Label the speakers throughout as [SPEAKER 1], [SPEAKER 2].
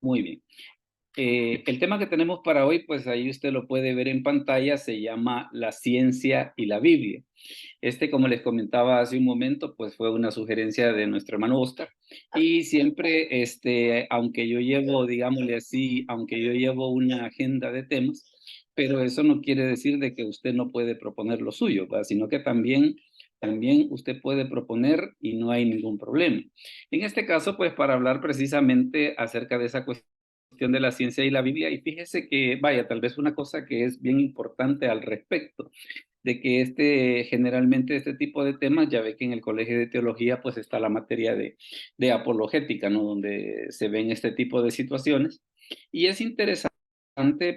[SPEAKER 1] Muy bien. El tema que tenemos para hoy, pues ahí usted lo puede ver en pantalla, se llama La ciencia y la Biblia. Como les comentaba hace un momento, pues fue una sugerencia de nuestro hermano Oscar. Y siempre, aunque yo llevo, digámosle así, aunque yo llevo una agenda de temas, pero eso no quiere decir de que usted no puede proponer lo suyo, ¿verdad? Sino que también usted puede proponer y no hay ningún problema. En este caso, pues para hablar precisamente acerca de esa cuestión de la ciencia y la Biblia, y fíjese que, vaya, tal vez una cosa que es bien importante al respecto de que generalmente este tipo de temas, ya ve que en el colegio de teología pues está la materia de apologética, ¿no? Donde se ven este tipo de situaciones. Y es interesante,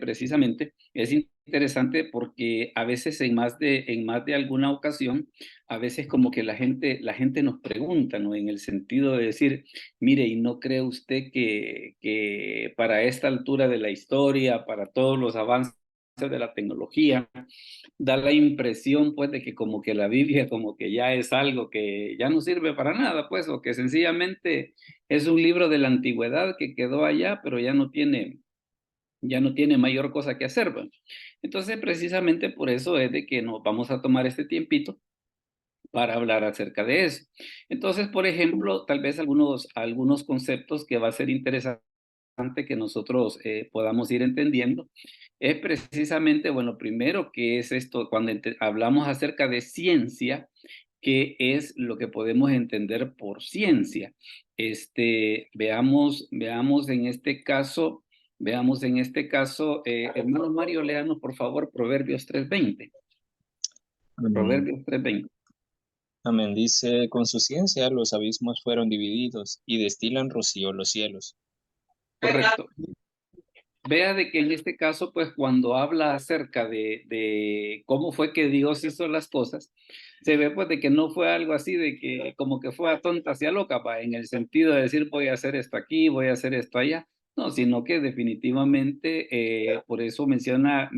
[SPEAKER 1] precisamente, es interesante porque a veces en más de alguna ocasión, a veces como que la gente nos pregunta, ¿no? En el sentido de decir, mire, ¿y no cree usted que para esta altura de la historia, para todos los avances de la tecnología, da la impresión pues de que como que la Biblia como que ya es algo que ya no sirve para nada pues, o que sencillamente es un libro de la antigüedad que quedó allá, pero ya no tiene mayor cosa que hacer, ¿va? Entonces precisamente por eso es de que nos vamos a tomar este tiempito para hablar acerca de eso. Entonces, por ejemplo, tal vez algunos conceptos que va a ser interesante que nosotros podamos ir entendiendo es precisamente, bueno, primero, ¿qué es esto? Cuando hablamos acerca de ciencia, ¿qué es lo que podemos entender por ciencia? Veamos en este caso, hermano Mario, léanos por favor Proverbios 3:20.
[SPEAKER 2] Amén.
[SPEAKER 1] Proverbios 3:20.
[SPEAKER 2] Amén. Dice, con su ciencia los abismos fueron divididos y destilan rocío los cielos.
[SPEAKER 1] Correcto. Vea de que en este caso, pues cuando habla acerca de cómo fue que Dios hizo las cosas, se ve pues de que no fue algo así de que como que fue a tonta hacia loca, pa, en el sentido de decir voy a hacer esto aquí, voy a hacer esto allá. No, sino que definitivamente, por eso menciona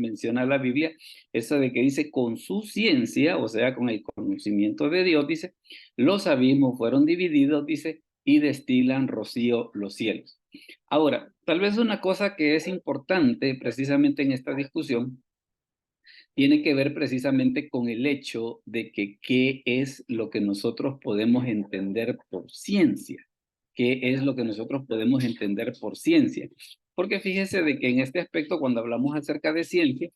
[SPEAKER 1] la Biblia, eso de que dice con su ciencia, o sea, con el conocimiento de Dios, dice, los abismos fueron divididos, dice, y destilan rocío los cielos. Ahora, tal vez una cosa que es importante precisamente en esta discusión tiene que ver precisamente con el hecho de que qué es lo que nosotros podemos entender por ciencia. ¿Qué es lo que nosotros podemos entender por ciencia? Porque fíjese de que en este aspecto, cuando hablamos acerca de ciencia,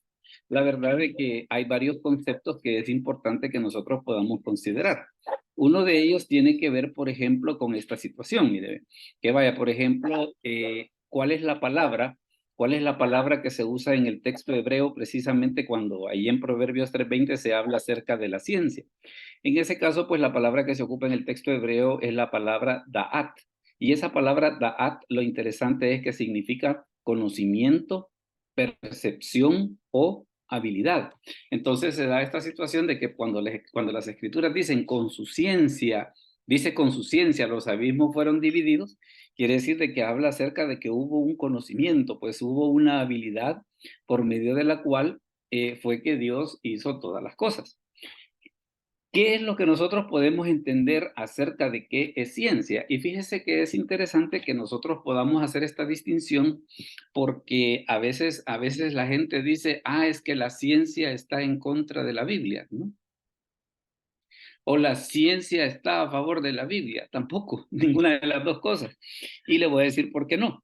[SPEAKER 1] la verdad es que hay varios conceptos que es importante que nosotros podamos considerar. Uno de ellos tiene que ver, por ejemplo, con esta situación. Mire, que vaya, por ejemplo, ¿cuál es la palabra? ¿Cuál es la palabra que se usa en el texto hebreo precisamente cuando ahí en Proverbios 3:20 se habla acerca de la ciencia? En ese caso, pues la palabra que se ocupa en el texto hebreo es la palabra da'at. Y esa palabra da'at, lo interesante es que significa conocimiento, percepción o habilidad. Entonces se da esta situación de que cuando las escrituras dicen con su ciencia, dice con su ciencia los abismos fueron divididos, quiere decir de que habla acerca de que hubo un conocimiento, pues hubo una habilidad por medio de la cual fue que Dios hizo todas las cosas. ¿Qué es lo que nosotros podemos entender acerca de qué es ciencia? Y fíjese que es interesante que nosotros podamos hacer esta distinción porque a veces la gente dice, es que la ciencia está en contra de la Biblia, ¿no? O la ciencia está a favor de la Biblia. Tampoco, ninguna de las dos cosas. Y le voy a decir por qué no.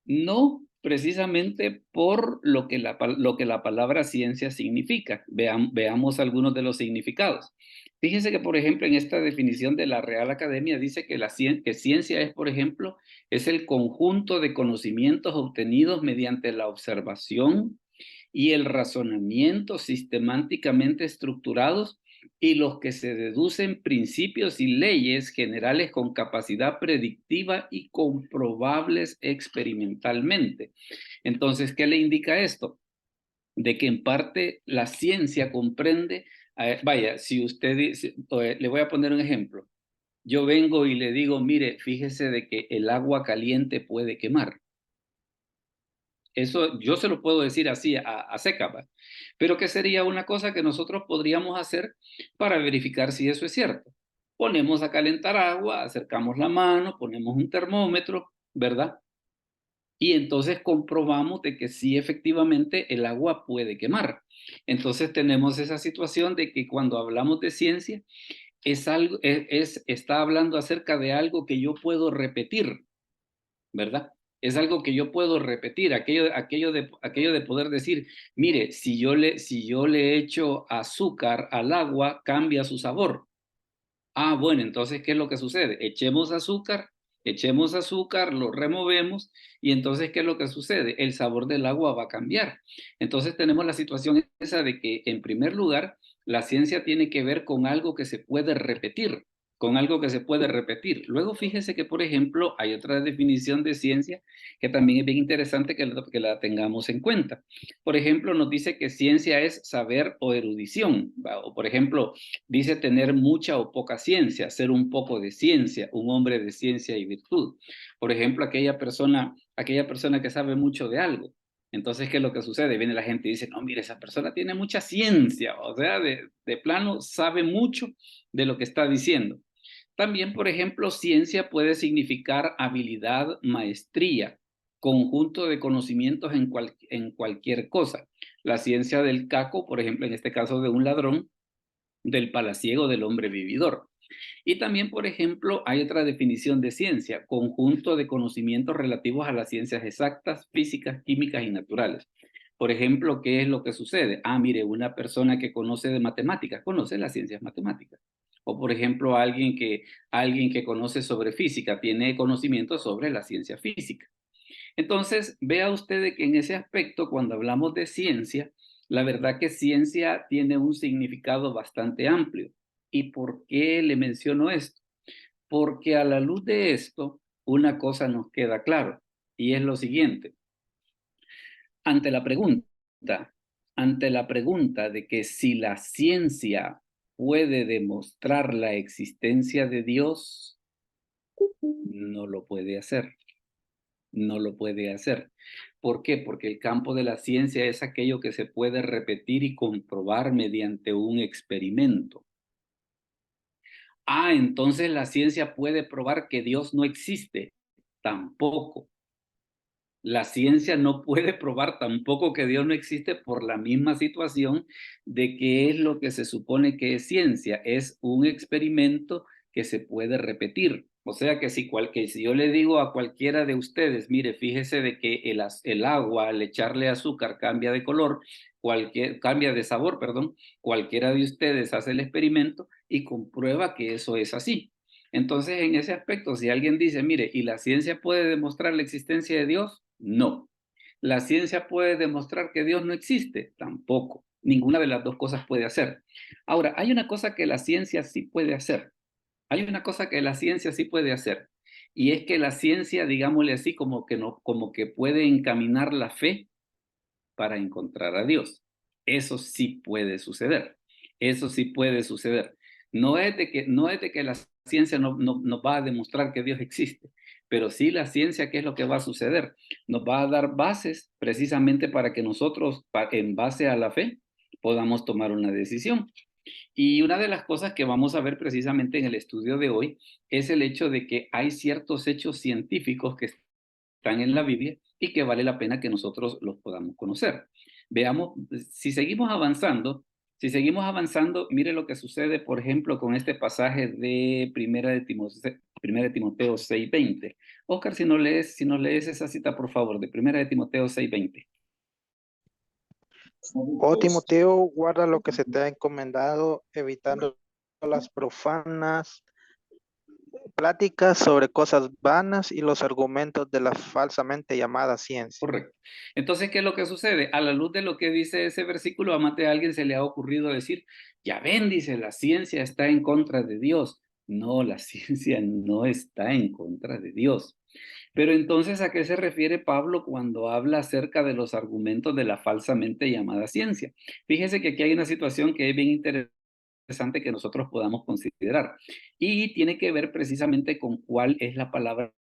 [SPEAKER 1] No precisamente por lo que la palabra ciencia significa. Veamos algunos de los significados. Fíjese que, por ejemplo, en esta definición de la Real Academia dice que ciencia es, por ejemplo, es el conjunto de conocimientos obtenidos mediante la observación y el razonamiento sistemáticamente estructurados y los que se deducen principios y leyes generales con capacidad predictiva y comprobables experimentalmente. Entonces, ¿qué le indica esto? De que en parte la ciencia comprende, vaya, si usted dice, le voy a poner un ejemplo. Yo vengo y le digo, mire, fíjese de que el agua caliente puede quemar. Eso yo se lo puedo decir así a seca, ¿va? Pero ¿qué sería una cosa que nosotros podríamos hacer para verificar si eso es cierto? Ponemos a calentar agua, acercamos la mano, ponemos un termómetro, ¿verdad? Y entonces comprobamos de que sí, efectivamente, el agua puede quemar. Entonces tenemos esa situación de que cuando hablamos de ciencia, es algo, está hablando acerca de algo que yo puedo repetir, ¿verdad? Es algo que yo puedo repetir, aquello de poder decir, mire, si yo le echo azúcar al agua, cambia su sabor. Ah, bueno, entonces, ¿qué es lo que sucede? Echemos azúcar, lo removemos y entonces, ¿qué es lo que sucede? El sabor del agua va a cambiar. Entonces tenemos la situación esa de que, en primer lugar, la ciencia tiene que ver con algo que se puede repetir, con algo que se puede repetir. Luego fíjese que, por ejemplo, hay otra definición de ciencia que también es bien interesante que la tengamos en cuenta. Por ejemplo, nos dice que ciencia es saber o erudición, ¿va? O por ejemplo, dice tener mucha o poca ciencia, ser un poco de ciencia, un hombre de ciencia y virtud. Por ejemplo, aquella persona que sabe mucho de algo. Entonces, ¿qué es lo que sucede? Viene la gente y dice, no, mire, esa persona tiene mucha ciencia, o sea, de plano sabe mucho de lo que está diciendo. También, por ejemplo, ciencia puede significar habilidad, maestría, conjunto de conocimientos en cualquier cosa. La ciencia del caco, por ejemplo, en este caso de un ladrón, del palaciego del hombre vividor. Y también, por ejemplo, hay otra definición de ciencia, conjunto de conocimientos relativos a las ciencias exactas, físicas, químicas y naturales. Por ejemplo, ¿qué es lo que sucede? Ah, mire, una persona que conoce de matemáticas, conoce las ciencias matemáticas. O por ejemplo, alguien que conoce sobre física, tiene conocimiento sobre la ciencia física. Entonces, vea usted de que en ese aspecto, cuando hablamos de ciencia, la verdad que ciencia tiene un significado bastante amplio. ¿Y por qué le menciono esto? Porque a la luz de esto, una cosa nos queda claro, y es lo siguiente. Ante la pregunta, ante la pregunta de que si la ciencia puede demostrar la existencia de Dios, no lo puede hacer. No lo puede hacer. ¿Por qué? Porque el campo de la ciencia es aquello que se puede repetir y comprobar mediante un experimento. Ah, entonces la ciencia puede probar que Dios no existe. Tampoco. La ciencia no puede probar tampoco que Dios no existe por la misma situación de que es lo que se supone que es ciencia. Es un experimento que se puede repetir. O sea que si yo le digo a cualquiera de ustedes, mire, fíjese de que el agua al echarle azúcar cambia de color, cambia de sabor, perdón, cualquiera de ustedes hace el experimento y comprueba que eso es así. Entonces, en ese aspecto, si alguien dice, mire, ¿y la ciencia puede demostrar la existencia de Dios? No. ¿La ciencia puede demostrar que Dios no existe? Tampoco. Ninguna de las dos cosas puede hacer. Ahora, hay una cosa que la ciencia sí puede hacer. Hay una cosa que la ciencia sí puede hacer. Y es que la ciencia, digámosle así, como que no, como que puede encaminar la fe para encontrar a Dios. Eso sí puede suceder. Eso sí puede suceder. No es de que la ciencia no va a demostrar que Dios existe, pero sí la ciencia, ¿qué es lo que va a suceder? Nos va a dar bases precisamente para que nosotros, en base a la fe, podamos tomar una decisión. Y una de las cosas que vamos a ver precisamente en el estudio de hoy es el hecho de que hay ciertos hechos científicos que están en la Biblia y que vale la pena que nosotros los podamos conocer. Veamos, si seguimos avanzando, mire lo que sucede, por ejemplo, con este pasaje de Primera de Timoteo 6:20. Oscar, si nos lees esa cita, por favor, de Primera de Timoteo 6:20.
[SPEAKER 3] Oh Timoteo, guarda lo que se te ha encomendado, evitando las profanas pláticas sobre cosas vanas y los argumentos de la falsamente llamada ciencia.
[SPEAKER 1] Correcto. Entonces, ¿qué es lo que sucede? A la luz de lo que dice ese versículo, a más de alguien se le ha ocurrido decir, ya ven, dice, la ciencia está en contra de Dios. No, la ciencia no está en contra de Dios. Pero entonces, ¿a qué se refiere Pablo cuando habla acerca de los argumentos de la falsamente llamada ciencia? Fíjese que aquí hay una situación que es bien interesante que nosotros podamos considerar y tiene que ver precisamente con cuál es la palabra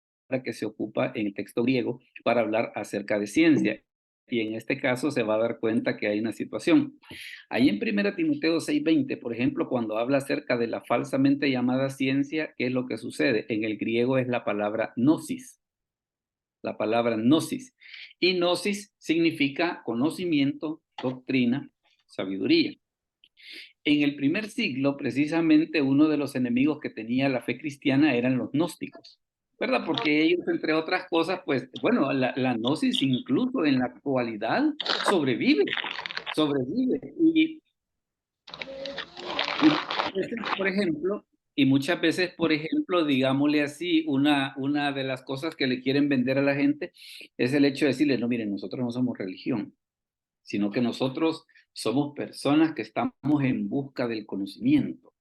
[SPEAKER 1] que se ocupa en el texto griego para hablar acerca de ciencia. Y en este caso se va a dar cuenta que hay una situación. Ahí en 1 Timoteo 6:20, por ejemplo, cuando habla acerca de la falsamente llamada ciencia, ¿qué es lo que sucede? En el griego es la palabra gnosis. la palabra gnosis. Y gnosis significa conocimiento, doctrina, sabiduría. En el primer siglo, precisamente, uno de los enemigos que tenía la fe cristiana eran los gnósticos, ¿verdad? Porque ellos, entre otras cosas, pues, bueno, la gnosis incluso en la actualidad sobrevive. Y por ejemplo, muchas veces, por ejemplo, digámosle así, una de las cosas que le quieren vender a la gente es el hecho de decirle, no, miren, nosotros no somos religión, sino que nosotros somos personas que estamos en busca del conocimiento,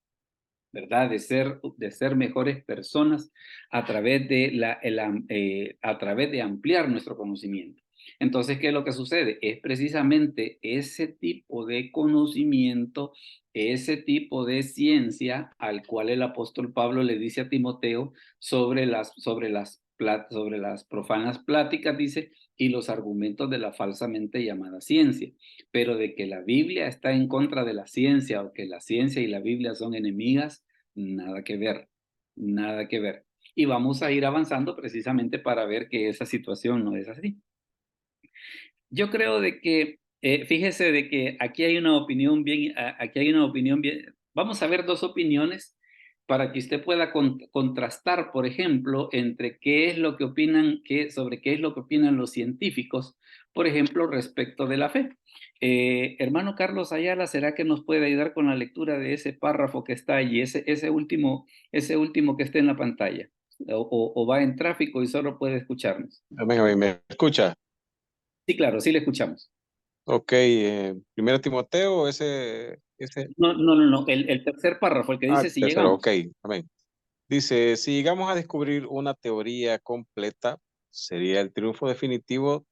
[SPEAKER 1] ¿verdad? De ser mejores personas a través a través de ampliar nuestro conocimiento. Entonces, ¿qué es lo que sucede? Es precisamente ese tipo de conocimiento, ese tipo de ciencia al cual el apóstol Pablo le dice a Timoteo sobre las profanas pláticas, dice, y los argumentos de la falsamente llamada ciencia. Pero de que la Biblia está en contra de la ciencia o que la ciencia y la Biblia son enemigas, nada que ver, nada que ver. Y vamos a ir avanzando precisamente para ver que esa situación no es así. Yo creo de que, fíjese de que aquí hay una opinión bien, vamos a ver dos opiniones para que usted pueda contrastar, por ejemplo, entre qué es lo que opinan, sobre qué es lo que opinan los científicos, por ejemplo, respecto de la fe. Hermano Carlos Ayala, ¿será que nos puede ayudar con la lectura de ese párrafo que está allí, ese último que está en la pantalla? O va en tráfico y solo puede escucharnos.
[SPEAKER 4] Amén, ¿me escucha?
[SPEAKER 1] Sí, claro, sí le escuchamos.
[SPEAKER 4] Ok, primero Timoteo,
[SPEAKER 1] No, el tercer párrafo, el que dice si
[SPEAKER 4] tercero,
[SPEAKER 1] llegamos.
[SPEAKER 4] ok, amén. Dice, si llegamos a descubrir una teoría completa, sería el triunfo definitivo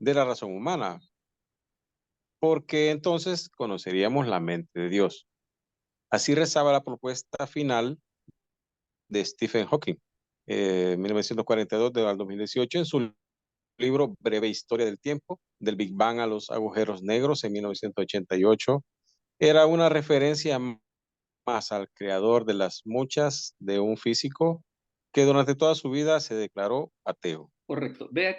[SPEAKER 4] de la razón humana, porque entonces conoceríamos la mente de Dios. Así rezaba la propuesta final de Stephen Hawking, 1942 al 2018, en su libro Breve Historia del Tiempo, del Big Bang a los agujeros negros, en 1988. Era una referencia más al creador de las muchas de un físico que durante toda su vida se declaró ateo.
[SPEAKER 1] Correcto. Vea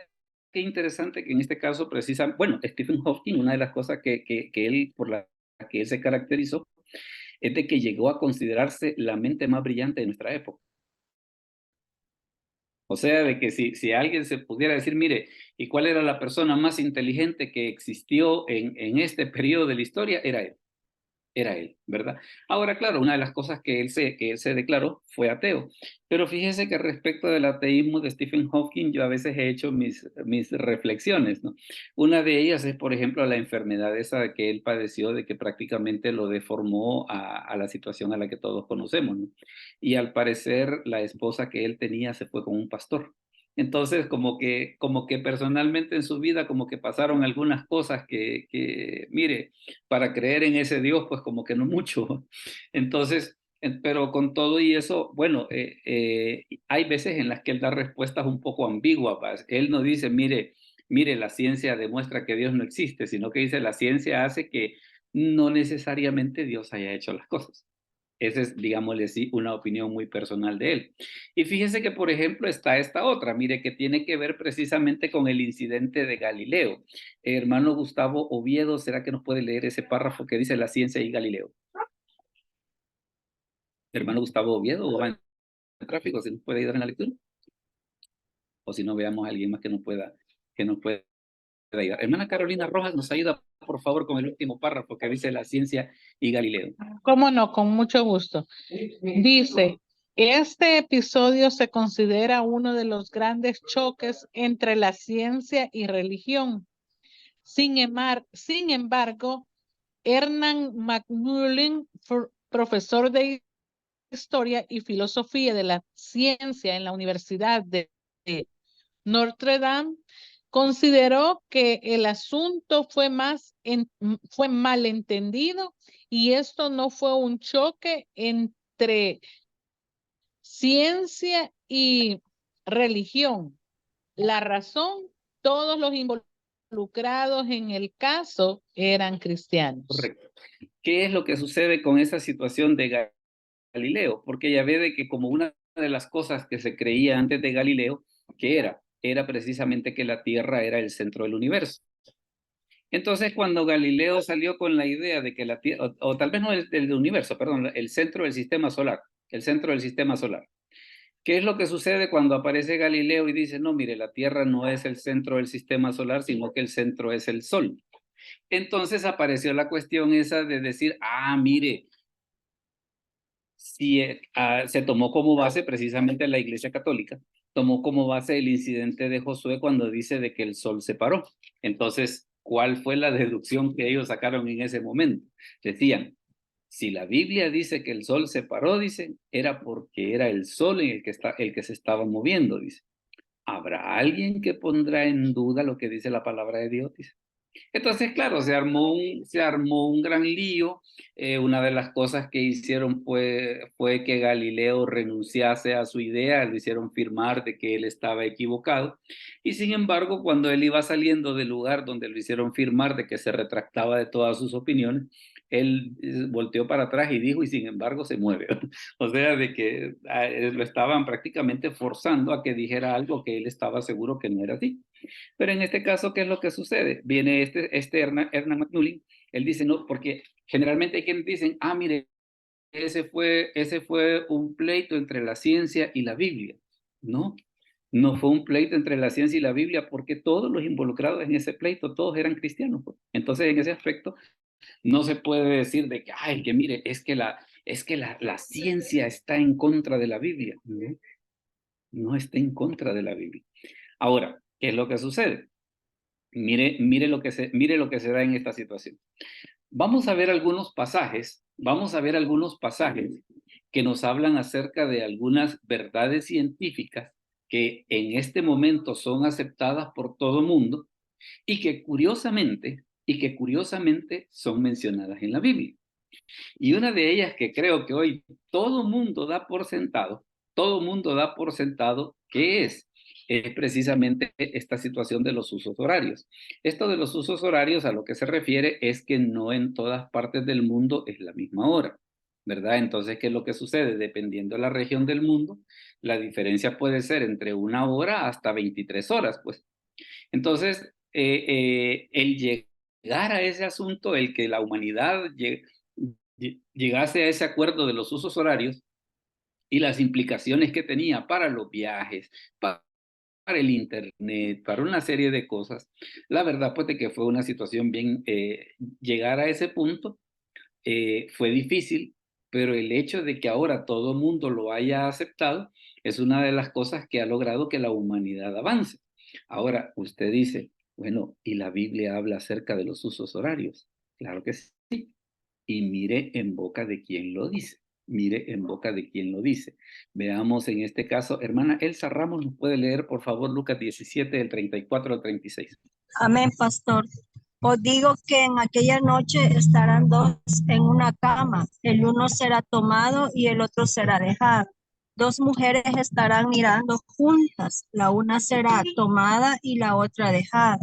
[SPEAKER 1] qué interesante que en este caso bueno, Stephen Hawking, una de las cosas por la que él se caracterizó es de que llegó a considerarse la mente más brillante de nuestra época. O sea, de que si alguien se pudiera decir, mire, ¿y cuál era la persona más inteligente que existió en este periodo de la historia? Era él, ¿verdad? Ahora, claro, una de las cosas que él se declaró fue ateo. Pero fíjese que respecto del ateísmo de Stephen Hawking, yo a veces he hecho mis reflexiones, ¿no? Una de ellas es, por ejemplo, la enfermedad esa que él padeció, de que prácticamente lo deformó a la situación a la que todos conocemos, ¿no? Y al parecer, la esposa que él tenía se fue con un pastor. Entonces, como que personalmente en su vida, como que pasaron algunas cosas mire, para creer en ese Dios, pues como que no mucho. Entonces, pero con todo y eso, bueno, hay veces en las que él da respuestas un poco ambiguas. ¿Vas? Él no dice, mire, la ciencia demuestra que Dios no existe, sino que dice, la ciencia hace que no necesariamente Dios haya hecho las cosas. Esa es, digámosle así, una opinión muy personal de él. Y fíjese que, por ejemplo, está esta otra, mire, que tiene que ver precisamente con el incidente de Galileo. Hermano Gustavo Oviedo, ¿será que nos puede leer ese párrafo que dice la ciencia y Galileo? Hermano Gustavo Oviedo, o va en tráfico, ¿se nos puede ayudar en la lectura? O si no, veamos a alguien más que nos pueda ayudar. Hermana Carolina Rojas, nos ayuda, por favor, con el último párrafo que dice la ciencia y Galileo.
[SPEAKER 5] ¿Cómo no? Con mucho gusto. Dice, este episodio se considera uno de los grandes choques entre la ciencia y religión. Sin embargo, Hernán Macmillan, profesor de Historia y Filosofía de la Ciencia en la Universidad de Notre Dame, consideró que el asunto fue mal entendido y esto no fue un choque entre ciencia y religión. La razón, todos los involucrados en el caso eran cristianos.
[SPEAKER 1] Correcto. ¿Qué es lo que sucede con esa situación de Galileo? Porque ya ve de que como una de las cosas que se creía antes de Galileo, que era era precisamente que la Tierra era el centro del universo. Entonces, cuando Galileo salió con la idea de que la Tierra, o tal vez no del universo, perdón, el centro del sistema solar, el centro del sistema solar. ¿Qué es lo que sucede cuando aparece Galileo y dice, no, mire, la Tierra no es el centro del sistema solar, sino que el centro es el Sol? Entonces apareció la cuestión esa de decir, mire, si se tomó como base precisamente la Iglesia Católica, tomó como base el incidente de Josué cuando dice de que el sol se paró. Entonces, ¿cuál fue la deducción que ellos sacaron en ese momento? Decían, si la Biblia dice que el sol se paró, dicen, era porque era el sol en el que se estaba moviendo, dice. ¿Habrá alguien que pondrá en duda lo que dice la palabra de Dios? Dice. Entonces, claro, se armó un gran lío. Una de las cosas que hicieron fue que Galileo renunciase a su idea, lo hicieron firmar de que él estaba equivocado. Y sin embargo, cuando él iba saliendo del lugar donde lo hicieron firmar de que se retractaba de todas sus opiniones, él volteó para atrás y dijo, y sin embargo se mueve. O sea, de que lo estaban prácticamente forzando a que dijera algo que él estaba seguro que no era así. Pero en este caso, ¿qué es lo que sucede? Viene este Hernán McNulty, él dice, no, porque generalmente hay quienes dicen, mire, ese fue un pleito entre la ciencia y la Biblia. No, no fue un pleito entre la ciencia y la Biblia, porque todos los involucrados en ese pleito, todos eran cristianos. Pues. Entonces, en ese aspecto, no se puede decir de que, que mire, es que la ciencia está en contra de la Biblia. No, no está en contra de la Biblia. Ahora, ¿qué es lo que sucede? Mire lo que se da en esta situación. Vamos a ver algunos pasajes que nos hablan acerca de algunas verdades científicas que en este momento son aceptadas por todo mundo y que curiosamente son mencionadas en la Biblia. Y una de ellas que creo que hoy todo mundo da por sentado, ¿qué es? Es precisamente esta situación de los usos horarios. Esto de los usos horarios a lo que se refiere es que no en todas partes del mundo es la misma hora, ¿verdad? Entonces, ¿qué es lo que sucede? Dependiendo de la región del mundo, la diferencia puede ser entre 1 hora hasta 23 horas, pues. Entonces, el llegar a ese asunto, el que la humanidad llegase a ese acuerdo de los usos horarios y las implicaciones que tenía para los viajes, para el internet, para una serie de cosas, la verdad pues de que fue una situación bien, llegar a ese punto fue difícil, pero el hecho de que ahora todo el mundo lo haya aceptado es una de las cosas que ha logrado que la humanidad avance. Ahora, usted dice, bueno, ¿y la Biblia habla acerca de los usos horarios? Claro que sí. Y mire en boca de quién lo dice. Mire en boca de quién lo dice. Veamos en este caso, hermana Elsa Ramos, ¿nos puede leer por favor Lucas 17, del 34 al 36?
[SPEAKER 6] Amén, pastor. Os digo que en aquella noche estarán dos en una cama, el uno será tomado y el otro será dejado. Dos mujeres estarán mirando juntas, la una será tomada y la otra dejada.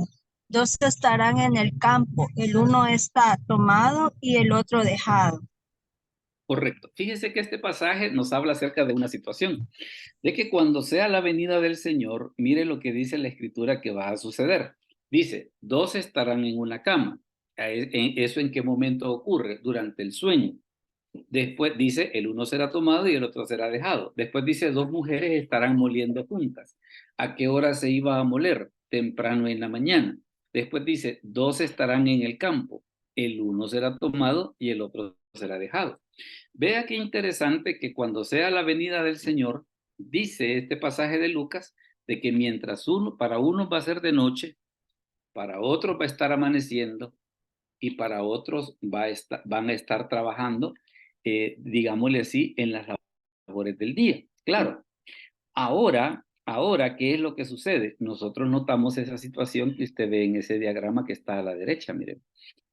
[SPEAKER 6] Dos estarán en el campo, el uno está tomado y el otro dejado.
[SPEAKER 1] Correcto. Fíjese que este pasaje nos habla acerca de una situación, de que cuando sea la venida del Señor, mire lo que dice la Escritura que va a suceder. Dice, dos estarán en una cama. ¿Eso en qué momento ocurre? Durante el sueño. Después dice, el uno será tomado y el otro será dejado. Después dice, dos mujeres estarán moliendo juntas. ¿A qué hora se iba a moler? Temprano en la mañana. Después dice, dos estarán en el campo. El uno será tomado y el otro será dejado. Vea qué interesante que cuando sea la venida del Señor, dice este pasaje de Lucas, de que mientras para unos va a ser de noche, para otros va a estar amaneciendo y para otros van a estar trabajando, digámosle así, en las labores del día. Claro, ahora, ¿qué es lo que sucede? Nosotros notamos esa situación que usted ve en ese diagrama que está a la derecha, miren,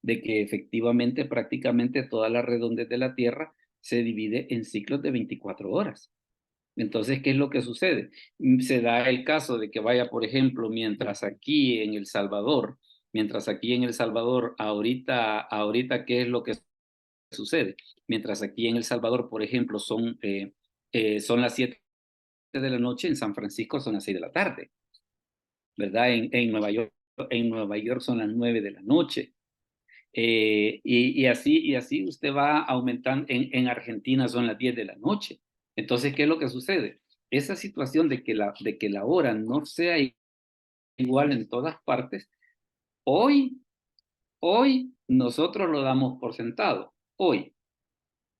[SPEAKER 1] de que efectivamente prácticamente toda la redondez de la Tierra se divide en ciclos de 24 horas. Entonces, ¿qué es lo que sucede? Se da el caso de que vaya, por ejemplo, mientras aquí en El Salvador, ahorita, ¿qué es lo que sucede? Mientras aquí en El Salvador, por ejemplo, son las 7 de la noche, en San Francisco son las 6 de la tarde. ¿verdad? En Nueva York son las 9 de la noche. Y así usted va aumentando. En Argentina son las 10 de la noche. Entonces, ¿qué es lo que sucede? Esa situación de que la hora no sea igual en todas partes, hoy nosotros lo damos por sentado, hoy.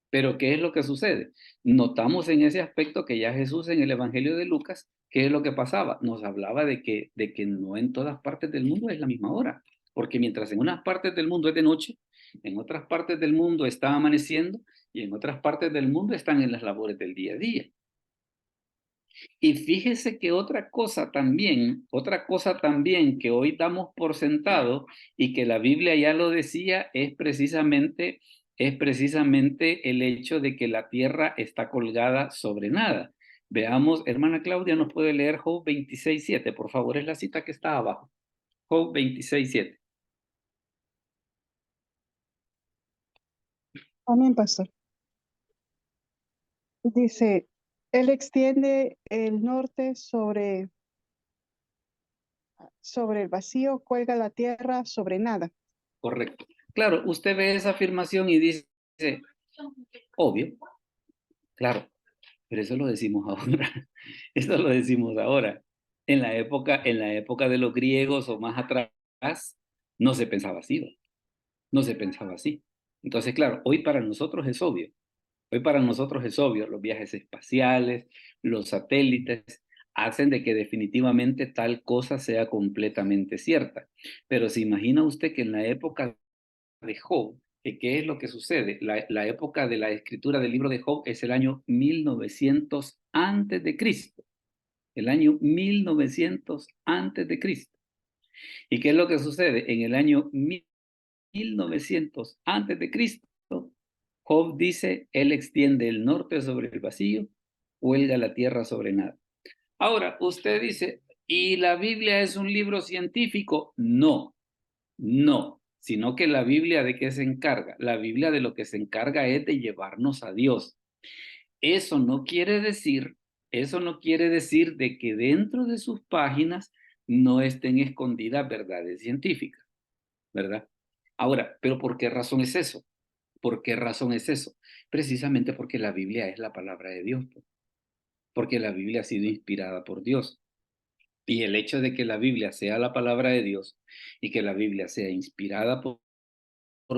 [SPEAKER 1] Pero ¿qué es lo que sucede? Notamos en ese aspecto que ya Jesús en el Evangelio de Lucas, ¿qué es lo que pasaba? Nos hablaba de que no en todas partes del mundo es la misma hora, porque mientras en unas partes del mundo es de noche, en otras partes del mundo está amaneciendo y en otras partes del mundo están en las labores del día a día. Y fíjese que otra cosa también que hoy damos por sentado y que la Biblia ya lo decía es precisamente el hecho de que la tierra está colgada sobre nada. Veamos, hermana Claudia, ¿nos puede leer Job 26:7? Por favor, es la cita que está abajo. Job 26:7.
[SPEAKER 7] Amén, pastor. Dice, Él extiende el norte sobre el vacío, cuelga la tierra sobre nada.
[SPEAKER 1] Correcto. Claro, usted ve esa afirmación y dice, obvio, claro, pero eso lo decimos ahora. Eso lo decimos ahora. En la época de los griegos o más atrás, no se pensaba así, ¿no? No se pensaba así. Entonces, claro, hoy para nosotros es obvio. Hoy para nosotros es obvio, los viajes espaciales, los satélites, hacen de que definitivamente tal cosa sea completamente cierta. Pero ¿se imagina usted que en la época de Job, ¿qué es lo que sucede? La época de la escritura del libro de Job es el año 1900 antes de Cristo. El año 1900 antes de Cristo. ¿Y qué es lo que sucede? En el año 1900 antes de Cristo, Job dice, él extiende el norte sobre el vacío, huelga la tierra sobre nada. Ahora, usted dice, ¿y la Biblia es un libro científico? No, sino que la Biblia ¿de qué se encarga? La Biblia de lo que se encarga es de llevarnos a Dios. Eso no quiere decir de que dentro de sus páginas no estén escondidas verdades científicas, ¿verdad? Ahora, ¿pero por qué razón es eso? ¿Por qué razón es eso? Precisamente porque la Biblia es la palabra de Dios, porque la Biblia ha sido inspirada por Dios. Y el hecho de que la Biblia sea la palabra de Dios y que la Biblia sea inspirada por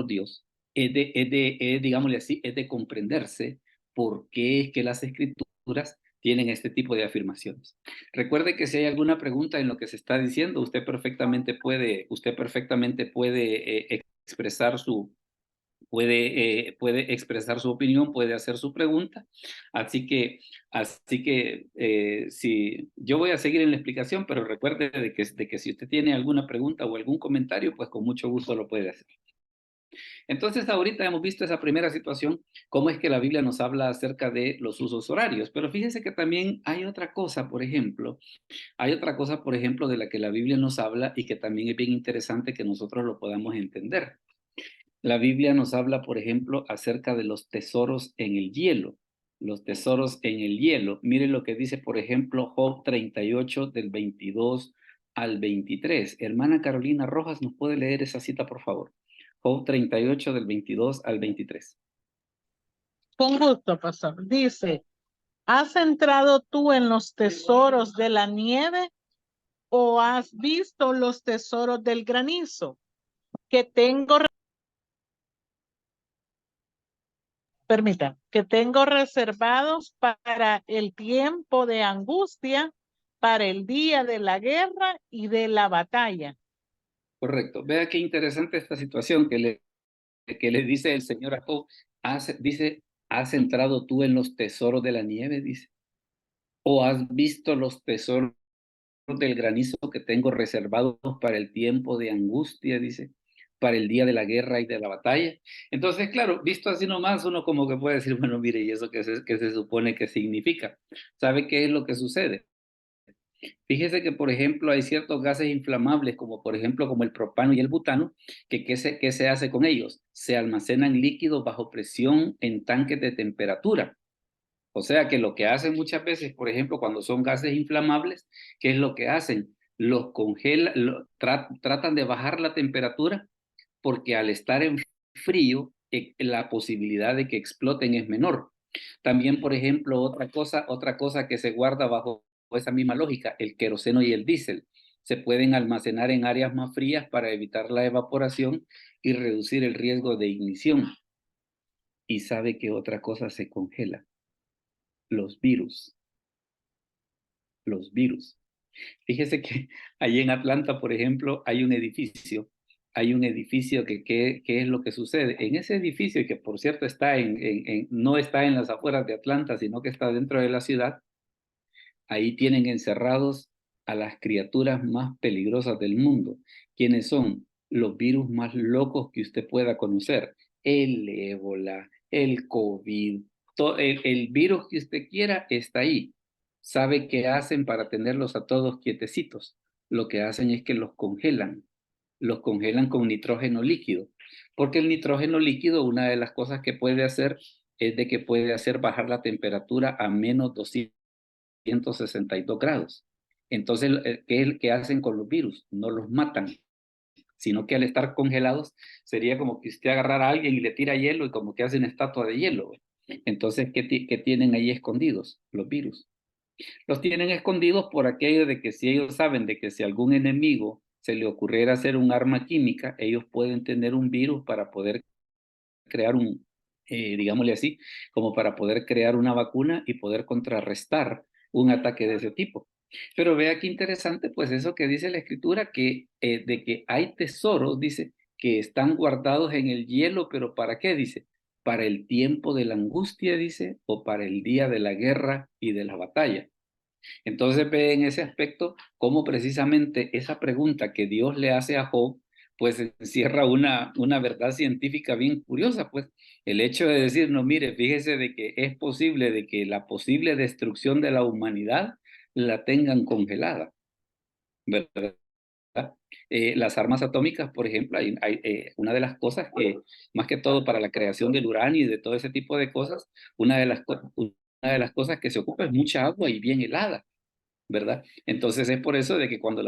[SPEAKER 1] Dios, digámosle así, es de comprenderse por qué es que las escrituras tienen este tipo de afirmaciones. Recuerde que si hay alguna pregunta en lo que se está diciendo, usted perfectamente puede expresar puede expresar su opinión, puede hacer su pregunta. Así que si yo voy a seguir en la explicación, pero recuerde de que si usted tiene alguna pregunta o algún comentario, pues con mucho gusto lo puede hacer. Entonces, ahorita hemos visto esa primera situación, cómo es que la Biblia nos habla acerca de los usos horarios, pero fíjese que también hay otra cosa, por ejemplo, de la que la Biblia nos habla y que también es bien interesante que nosotros lo podamos entender. La Biblia nos habla, por ejemplo, acerca de los tesoros en el hielo. Los tesoros en el hielo. Miren lo que dice, por ejemplo, Job 38 del 22 al 23. Hermana Carolina Rojas, ¿nos puede leer esa cita, por favor? Job 38 del 22 al 23.
[SPEAKER 5] Con gusto, pastor. Dice, ¿has entrado tú en los tesoros de la nieve o has visto los tesoros del granizo? Que tengo reservados para el tiempo de angustia, para el día de la guerra y de la batalla.
[SPEAKER 1] Correcto. Vea qué interesante esta situación que le dice el Señor a Job. Dice, ¿has entrado tú en los tesoros de la nieve? Dice. ¿O has visto los tesoros del granizo que tengo reservados para el tiempo de angustia? Dice, para el día de la guerra y de la batalla. Entonces, claro, visto así nomás, uno como que puede decir, bueno, mire, ¿y eso qué se supone que significa? ¿Sabe qué es lo que sucede? Fíjese que, por ejemplo, hay ciertos gases inflamables, como por ejemplo, como el propano y el butano, que ¿qué se hace con ellos? Se almacenan líquidos bajo presión en tanques de temperatura. O sea que lo que hacen muchas veces, por ejemplo, cuando son gases inflamables, ¿qué es lo que hacen? los congela, tratan de bajar la temperatura porque al estar en frío, la posibilidad de que exploten es menor. También, por ejemplo, otra cosa que se guarda bajo esa misma lógica, el queroseno y el diésel se pueden almacenar en áreas más frías para evitar la evaporación y reducir el riesgo de ignición. ¿Y sabe qué otra cosa se congela? Los virus. Los virus. Fíjese que allí en Atlanta, por ejemplo, hay un edificio que ¿qué es lo que sucede? En ese edificio, que por cierto está no está en las afueras de Atlanta, sino que está dentro de la ciudad, ahí tienen encerrados a las criaturas más peligrosas del mundo. ¿Quiénes son? Los virus más locos que usted pueda conocer. El ébola, el COVID, el virus que usted quiera está ahí. ¿Sabe qué hacen para tenerlos a todos quietecitos? Lo que hacen es que los congelan con nitrógeno líquido, porque el nitrógeno líquido, una de las cosas que puede hacer es de que puede hacer bajar la temperatura a menos 262 grados. Entonces, ¿qué hacen con los virus? No los matan, sino que al estar congelados sería como que usted agarrara a alguien y le tira hielo y como que hace una estatua de hielo. Entonces, ¿qué tienen ahí escondidos? Los virus. Los tienen escondidos por aquello de que si ellos saben de que si algún enemigo se le ocurriera hacer un arma química, ellos pueden tener un virus para poder crear digámosle así, como para poder crear una vacuna y poder contrarrestar un ataque de ese tipo. Pero vea qué interesante, pues eso que dice la escritura, de que hay tesoros, dice, que están guardados en el hielo, pero ¿para qué? Dice, para el tiempo de la angustia, dice, o para el día de la guerra y de la batalla. Entonces ve en ese aspecto cómo precisamente esa pregunta que Dios le hace a Job, pues encierra una verdad científica bien curiosa, pues el hecho de decir, no, mire, fíjese de que es posible de que la posible destrucción de la humanidad la tengan congelada, ¿verdad? Las armas atómicas, por ejemplo, hay una de las cosas que, más que todo para la creación del uranio y de todo ese tipo de cosas, una de las cosas que se ocupa es mucha agua y bien helada, ¿verdad? Entonces es por eso de que cuando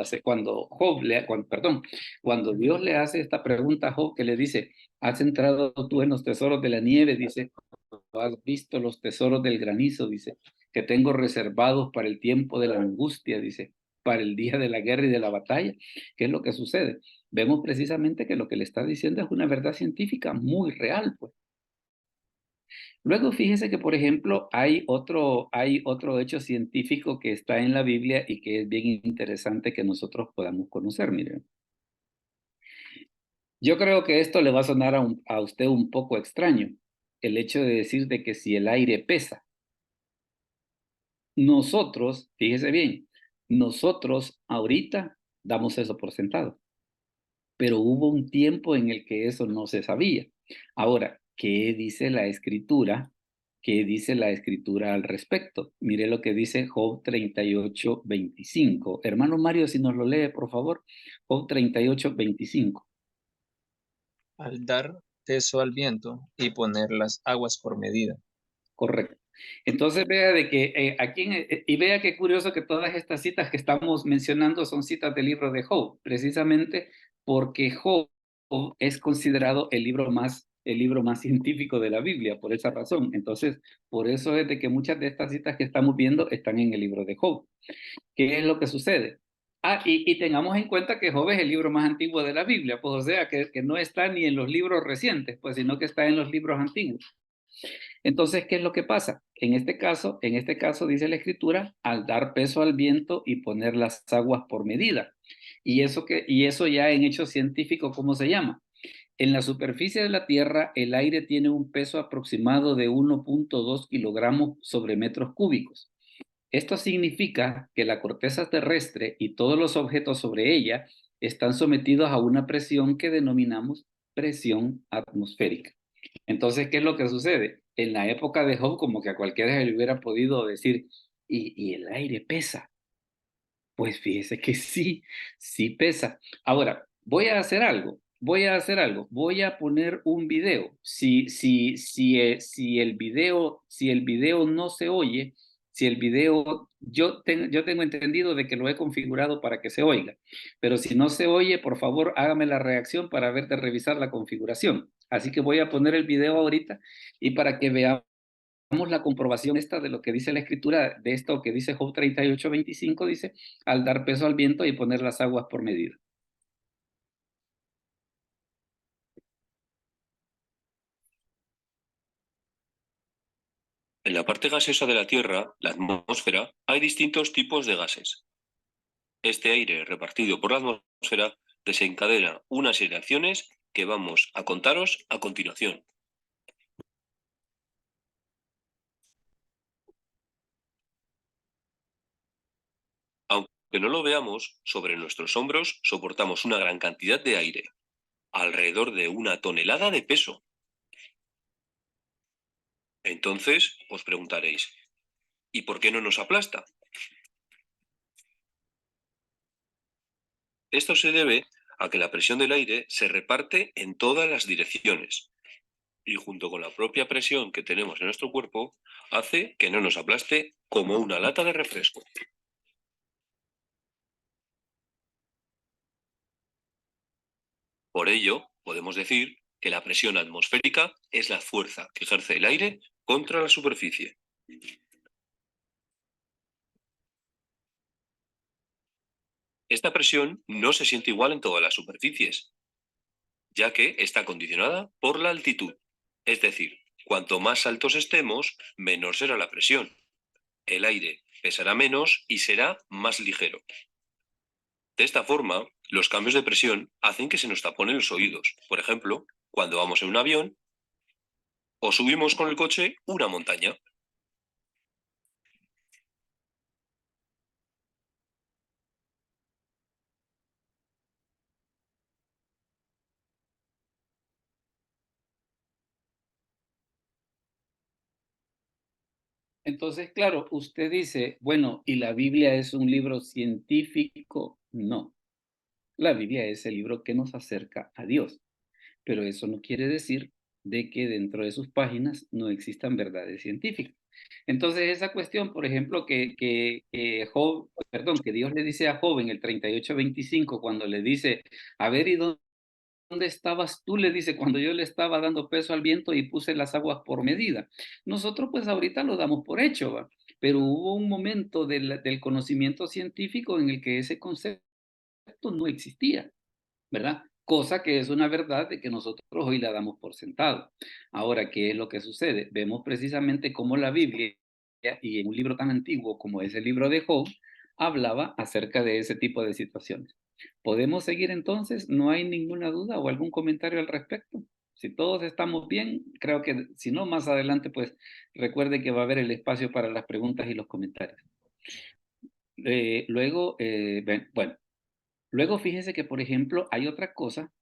[SPEAKER 1] Dios le hace esta pregunta a Job, que le dice, ¿has entrado tú en los tesoros de la nieve? Dice, ¿has visto los tesoros del granizo? Dice, que tengo reservados para el tiempo de la angustia, dice, para el día de la guerra y de la batalla. ¿Qué es lo que sucede? Vemos precisamente que lo que le está diciendo es una verdad científica muy real, pues. Luego fíjese que, por ejemplo, hay otro hecho científico que está en la Biblia y que es bien interesante que nosotros podamos conocer, miren. Yo creo que esto le va a sonar a usted un poco extraño, el hecho de decir de que si el aire pesa. Nosotros, fíjese bien, nosotros ahorita damos eso por sentado, pero hubo un tiempo en el que eso no se sabía. Ahora, ¿qué dice la Escritura? ¿Qué dice la Escritura al respecto? Mire lo que dice Job 38:25. Hermano Mario, si nos lo lee, por favor. Job 38:25.
[SPEAKER 2] Al dar peso al viento y poner las aguas por medida.
[SPEAKER 1] Correcto. Entonces vea de que y vea qué curioso que todas estas citas que estamos mencionando son citas del libro de Job, precisamente porque Job es considerado el libro más científico de la Biblia, por esa razón. Entonces, por eso es de que muchas de estas citas que estamos viendo están en el libro de Job. ¿Qué es lo que sucede? Y tengamos en cuenta que Job es el libro más antiguo de la Biblia, pues o sea, que no está ni en los libros recientes, pues sino que está en los libros antiguos. Entonces, ¿qué es lo que pasa? En este caso dice la Escritura, al dar peso al viento y poner las aguas por medida. Y eso ya en hecho científico, ¿cómo se llama? En la superficie de la Tierra, el aire tiene un peso aproximado de 1.2 kilogramos sobre metros cúbicos. Esto significa que la corteza terrestre y todos los objetos sobre ella están sometidos a una presión que denominamos presión atmosférica. Entonces, ¿qué es lo que sucede? En la época de Job, como que a cualquiera se le hubiera podido decir, ¿y el aire pesa? Pues fíjese que sí pesa. Ahora, voy a hacer algo. Voy a poner un video. Si el video no se oye, Si el video, yo tengo entendido de que lo he configurado para que se oiga, pero si no se oye, por favor, hágame la reacción para ver de revisar la configuración. Así que voy a poner el video ahorita y para que veamos la comprobación esta de lo que dice la escritura, de esto que dice Job 38:25, dice, al dar peso al viento y poner las aguas por medida.
[SPEAKER 8] En la parte gaseosa de la Tierra, la atmósfera, hay distintos tipos de gases. Este aire repartido por la atmósfera desencadena una serie de acciones que vamos a contaros a continuación. Aunque no lo veamos, sobre nuestros hombros soportamos una gran cantidad de aire, alrededor de 1 tonelada de peso. Entonces, os preguntaréis, ¿y por qué no nos aplasta? Esto se debe a que la presión del aire se reparte en todas las direcciones y junto con la propia presión que tenemos en nuestro cuerpo, hace que no nos aplaste como una lata de refresco. Por ello, podemos decir que la presión atmosférica es la fuerza que ejerce el aire contra la superficie. Esta presión no se siente igual en todas las superficies, ya que está condicionada por la altitud. Es decir, cuanto más altos estemos, menor será la presión. El aire pesará menos y será más ligero. De esta forma, los cambios de presión hacen que se nos taponen los oídos. Por ejemplo, cuando vamos en un avión o subimos con el coche una montaña.
[SPEAKER 1] Entonces, claro, usted dice, bueno, ¿y la Biblia es un libro científico? No. La Biblia es el libro que nos acerca a Dios, pero eso no quiere decir de que dentro de sus páginas no existan verdades científicas. Entonces, esa cuestión, por ejemplo, que Dios le dice a Job en el 38:25, cuando le dice, a ver, ¿y dónde estabas tú? Le dice, cuando yo le estaba dando peso al viento y puse las aguas por medida. Nosotros pues ahorita lo damos por hecho, ¿va? Pero hubo un momento del conocimiento científico en el que ese concepto no existía, ¿verdad? Cosa que es una verdad de que nosotros hoy la damos por sentado. Ahora, ¿qué es lo que sucede? Vemos precisamente cómo la Biblia, y en un libro tan antiguo como es el libro de Job, hablaba acerca de ese tipo de situaciones. ¿Podemos seguir entonces? ¿No hay ninguna duda o algún comentario al respecto? Si todos estamos bien, creo que si no, más adelante, pues recuerde que va a haber el espacio para las preguntas y los comentarios. Bueno, luego fíjese que, por ejemplo, hay otra cosa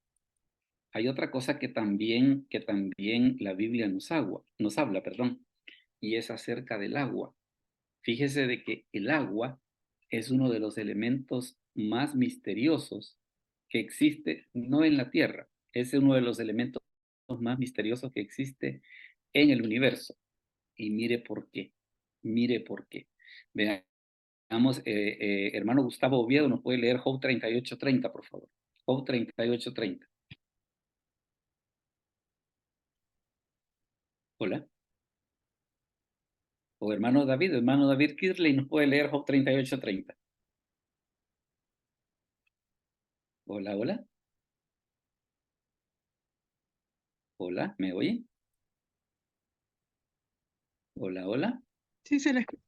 [SPEAKER 1] que también la Biblia nos habla, perdón, y es acerca del agua. Fíjese de que el agua es uno de los elementos más misteriosos que existe, no en la Tierra, es uno de los elementos más misteriosos que existe en el universo. Y mire por qué. Veamos, hermano Gustavo Oviedo, ¿nos puede leer Job 38:30, por favor? Job 38:30. Hola. O hermano David Kirley, ¿nos puede leer Job 38:30? Hola, hola. Hola, ¿me oye? Hola, hola.
[SPEAKER 7] Sí, se le escucha.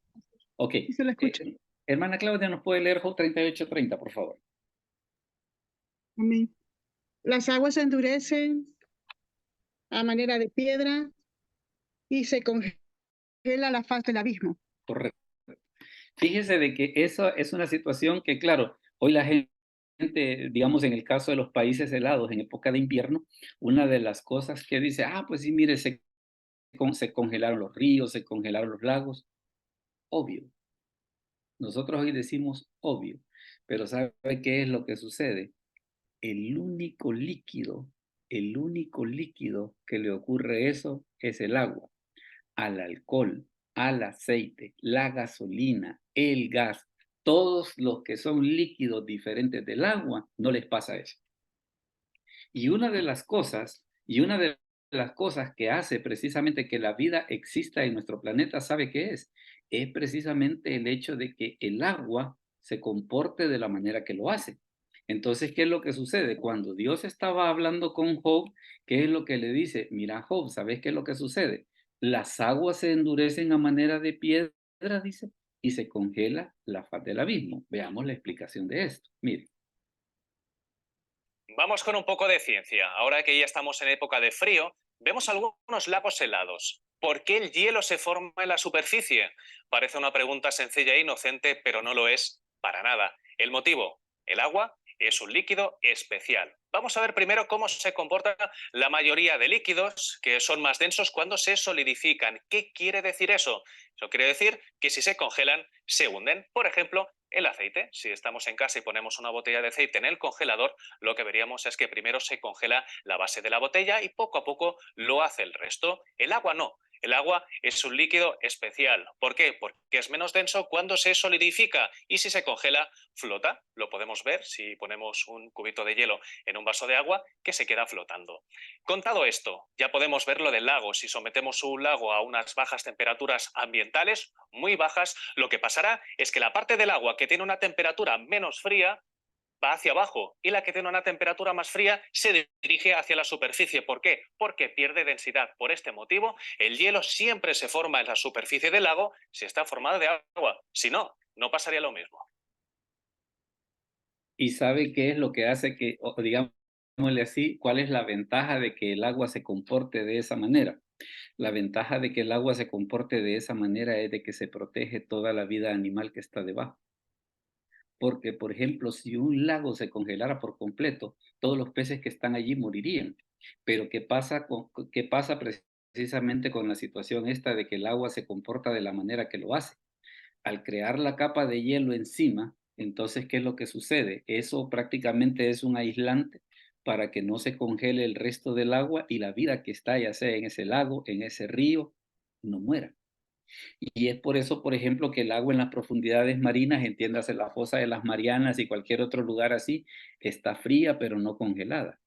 [SPEAKER 1] Ok.
[SPEAKER 7] Sí, se le escucha.
[SPEAKER 1] Hermana Claudia, ¿nos puede leer Job 38:30, por favor?
[SPEAKER 7] Amén. Las aguas se endurecen a manera de piedra y se congela la faz del abismo.
[SPEAKER 1] Correcto. Fíjese de que eso es una situación que, claro, hoy la gente, digamos, en el caso de los países helados, en época de invierno, una de las cosas que dice, pues sí, mire, se congelaron los ríos, se congelaron los lagos. Obvio. Nosotros hoy decimos obvio, pero ¿sabe qué es lo que sucede? El único líquido que le ocurre eso es el agua. Al alcohol, al aceite, la gasolina, el gas, todos los que son líquidos diferentes del agua, no les pasa eso. Y una de las cosas que hace precisamente que la vida exista en nuestro planeta, ¿sabe qué es? Es precisamente el hecho de que el agua se comporte de la manera que lo hace. Entonces, ¿qué es lo que sucede? Cuando Dios estaba hablando con Job, ¿qué es lo que le dice? Mira, Job, ¿sabes qué es lo que sucede? Las aguas se endurecen a manera de piedra, dice, y se congela la faz del abismo. Veamos la explicación de esto. Mire.
[SPEAKER 9] Vamos con un poco de ciencia. Ahora que ya estamos en época de frío, vemos algunos lagos helados. ¿Por qué el hielo se forma en la superficie? Parece una pregunta sencilla e inocente, pero no lo es para nada. El motivo: el agua es un líquido especial. Vamos a ver primero cómo se comporta la mayoría de líquidos, que son más densos cuando se solidifican. ¿Qué quiere decir eso? Eso quiere decir que si se congelan, se hunden. Por ejemplo, el aceite. Si estamos en casa y ponemos una botella de aceite en el congelador, lo que veríamos es que primero se congela la base de la botella y poco a poco lo hace el resto. El agua no. El agua es un líquido especial. ¿Por qué? Porque es menos denso cuando se solidifica y si se congela, flota. Lo podemos ver si ponemos un cubito de hielo en un vaso de agua que se queda flotando. Contado esto, ya podemos ver lo del lago. Si sometemos un lago a unas bajas temperaturas ambientales, muy bajas, lo que pasará es que la parte del agua que tiene una temperatura menos fría va hacia abajo y la que tiene una temperatura más fría se dirige hacia la superficie. ¿Por qué? Porque pierde densidad. Por este motivo, el hielo siempre se forma en la superficie del lago si está formado de agua. Si no, no pasaría lo mismo.
[SPEAKER 1] ¿Y sabe qué es lo que hace que, o digámosle así, cuál es la ventaja de que el agua se comporte de esa manera? La ventaja de que el agua se comporte de esa manera es de que se protege toda la vida animal que está debajo. Porque, por ejemplo, si un lago se congelara por completo, todos los peces que están allí morirían. Pero qué pasa precisamente con la situación esta de que el agua se comporta de la manera que lo hace? Al crear la capa de hielo encima, entonces, ¿qué es lo que sucede? Eso prácticamente es un aislante para que no se congele el resto del agua y la vida que está, ya sea en ese lago, en ese río, no muera. Y es por eso, por ejemplo, que el agua en las profundidades marinas, entiéndase la fosa de las Marianas y cualquier otro lugar así, está fría pero no congelada.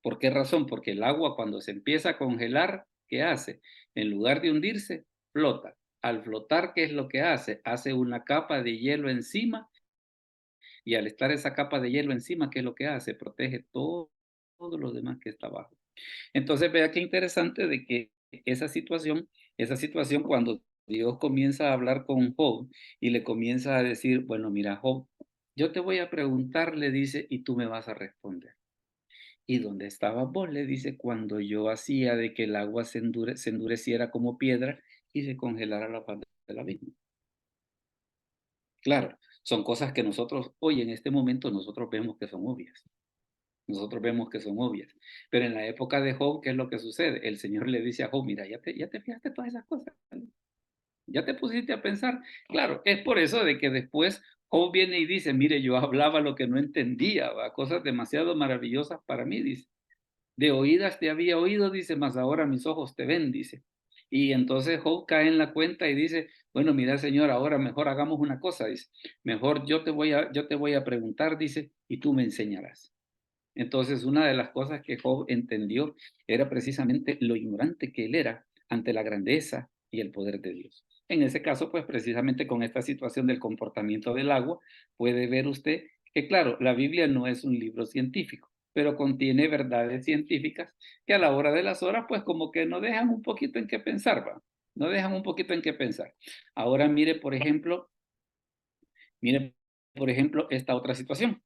[SPEAKER 1] ¿Por qué razón? Porque el agua cuando se empieza a congelar, ¿qué hace? En lugar de hundirse, flota. Al flotar, ¿qué es lo que hace? Hace una capa de hielo encima y al estar esa capa de hielo encima, ¿qué es lo que hace? Protege todo lo demás que está abajo. Entonces, vea qué interesante de que esa situación cuando Dios comienza a hablar con Job y le comienza a decir, bueno, mira, Job, yo te voy a preguntar, le dice, y tú me vas a responder. ¿Y dónde estabas vos? Le dice, cuando yo hacía de que el agua se endureciera como piedra y se congelara la faz del abismo. Claro, son cosas que nosotros hoy en este momento nosotros vemos que son obvias. Nosotros vemos que son obvias. Pero en la época de Job, ¿qué es lo que sucede? El Señor le dice a Job, mira, ya te fijaste todas esas cosas. Ya te pusiste a pensar. Claro, es por eso de que después Job viene y dice, mire, yo hablaba lo que no entendía, ¿va? Cosas demasiado maravillosas para mí, dice. De oídas te había oído, dice, mas ahora mis ojos te ven, dice. Y entonces Job cae en la cuenta y dice, bueno, mira, Señor, ahora mejor hagamos una cosa, dice. Mejor yo te voy a preguntar, dice, y tú me enseñarás. Entonces, una de las cosas que Job entendió era precisamente lo ignorante que él era ante la grandeza y el poder de Dios. En ese caso, pues precisamente con esta situación del comportamiento del agua, puede ver usted que, claro, la Biblia no es un libro científico, pero contiene verdades científicas que a la hora de las horas, pues como que nos dejan un poquito en qué pensar, ¿va? Nos dejan un poquito en qué pensar. Ahora mire, por ejemplo, esta otra situación.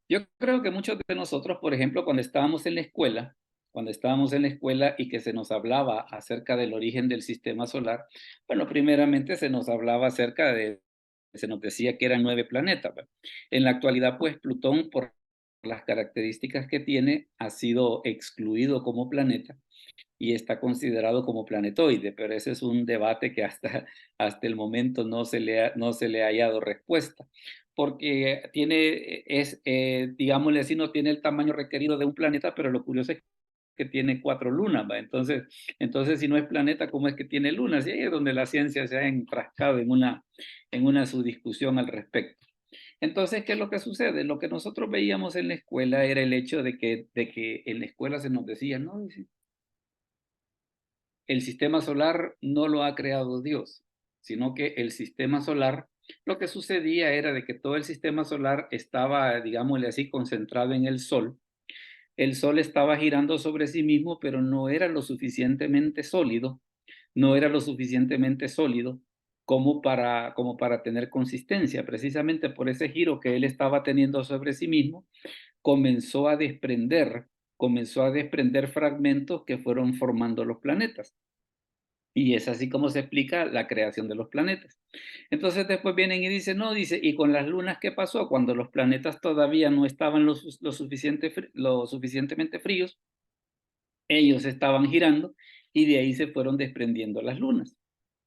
[SPEAKER 1] Yo creo que muchos de nosotros, por ejemplo, cuando estábamos en la escuela y que se nos hablaba acerca del origen del sistema solar, bueno, primeramente se nos decía que eran 9 planetas, ¿verdad? En la actualidad, pues Plutón, por las características que tiene, ha sido excluido como planeta y está considerado como planetoide, pero ese es un debate que hasta el momento no se le ha hallado respuesta, porque digámosle así, no tiene el tamaño requerido de un planeta, pero lo curioso es que tiene 4 lunas, ¿va? Entonces, si no es planeta, ¿cómo es que tiene lunas? Y ahí es donde la ciencia se ha enfrascado en una subdiscusión al respecto. Entonces, ¿qué es lo que sucede? Lo que nosotros veíamos en la escuela era el hecho de que en la escuela se nos decía, no, dice, el sistema solar no lo ha creado Dios, sino que el sistema solar, lo que sucedía era de que todo el sistema solar estaba, digámosle así, concentrado en el Sol. El Sol estaba girando sobre sí mismo, pero no era lo suficientemente sólido, como para tener consistencia. Precisamente por ese giro que él estaba teniendo sobre sí mismo, comenzó a desprender fragmentos que fueron formando los planetas. Y es así como se explica la creación de los planetas. Entonces después vienen y dicen, no, dice, ¿y con las lunas qué pasó? Cuando los planetas todavía no estaban lo suficientemente fríos, ellos estaban girando y de ahí se fueron desprendiendo las lunas.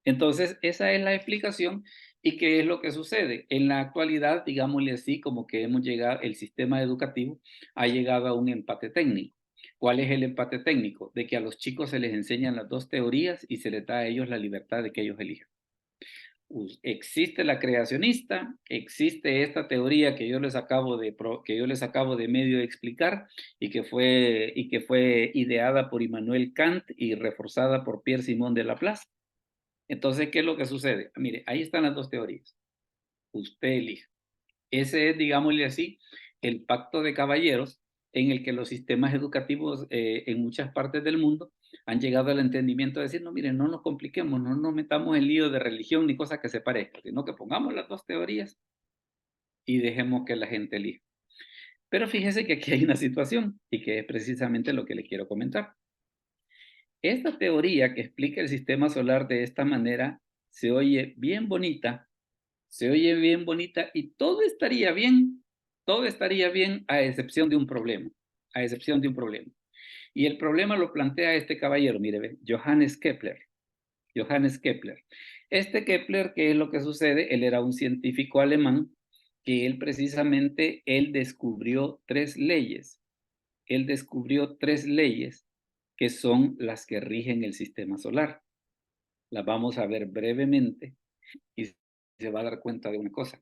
[SPEAKER 1] Entonces, esa es la explicación. ¿Y qué es lo que sucede? En la actualidad, digámosle así, como que el sistema educativo ha llegado a un empate técnico. ¿Cuál es el empate técnico? De que a los chicos se les enseñan las dos teorías y se les da a ellos la libertad de que ellos elijan. Existe la creacionista, existe esta teoría que yo les acabo de medio explicar y que fue ideada por Immanuel Kant y reforzada por Pierre Simon de Laplace. Entonces, ¿qué es lo que sucede? Mire, ahí están las dos teorías. Usted elige. Ese es, digámosle así, el pacto de caballeros en el que los sistemas educativos en muchas partes del mundo han llegado al entendimiento de decir, no, miren, no nos compliquemos, no nos metamos en lío de religión ni cosa que se parezca, sino que pongamos las dos teorías y dejemos que la gente elija. Pero fíjese que aquí hay una situación y que es precisamente lo que le quiero comentar. Esta teoría que explica el sistema solar de esta manera se oye bien bonita y todo estaría bien a excepción de un problema, Y el problema lo plantea este caballero, mire, ve, Johannes Kepler. Este Kepler, ¿qué es lo que sucede? Él era un científico alemán que él descubrió 3 leyes. Él descubrió 3 leyes que son las que rigen el sistema solar. Las vamos a ver brevemente y se va a dar cuenta de una cosa.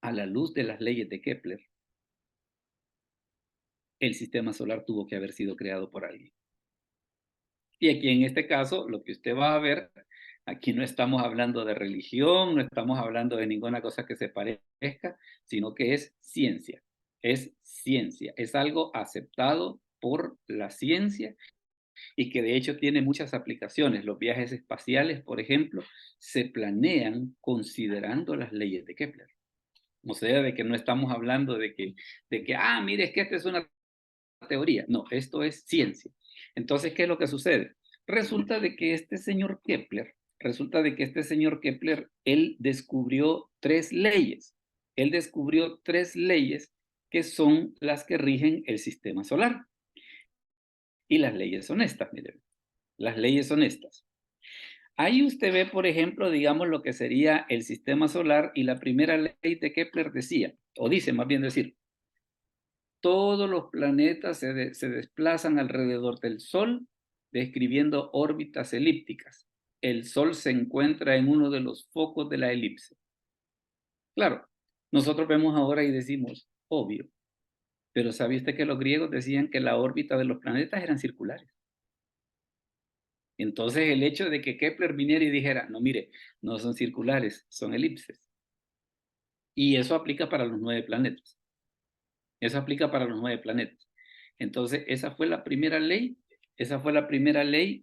[SPEAKER 1] A la luz de las leyes de Kepler, el sistema solar tuvo que haber sido creado por alguien. Y aquí en este caso, lo que usted va a ver, aquí no estamos hablando de religión, no estamos hablando de ninguna cosa que se parezca, sino que es ciencia. Es ciencia, es algo aceptado por la ciencia y que de hecho tiene muchas aplicaciones. Los viajes espaciales, por ejemplo, se planean considerando las leyes de Kepler. O sea, de que no estamos hablando de que mire, es que esta es una teoría. No, esto es ciencia. Entonces, ¿qué es lo que sucede? Resulta de que este señor Kepler, él descubrió 3 leyes. Él descubrió 3 leyes que son las que rigen el sistema solar. Y las leyes son estas, miren. Las leyes son estas. Ahí usted ve, por ejemplo, digamos lo que sería el sistema solar y la primera ley de Kepler decía, o dice más bien decir, todos los planetas se desplazan alrededor del Sol describiendo órbitas elípticas. El Sol se encuentra en uno de los focos de la elipse. Claro, nosotros vemos ahora y decimos, obvio, pero ¿sabía usted que los griegos decían que la órbita de los planetas eran circulares? Entonces el hecho de que Kepler viniera y dijera, no, mire, no son circulares, son elipses. Y eso aplica para los 9 planetas. Entonces esa fue la primera ley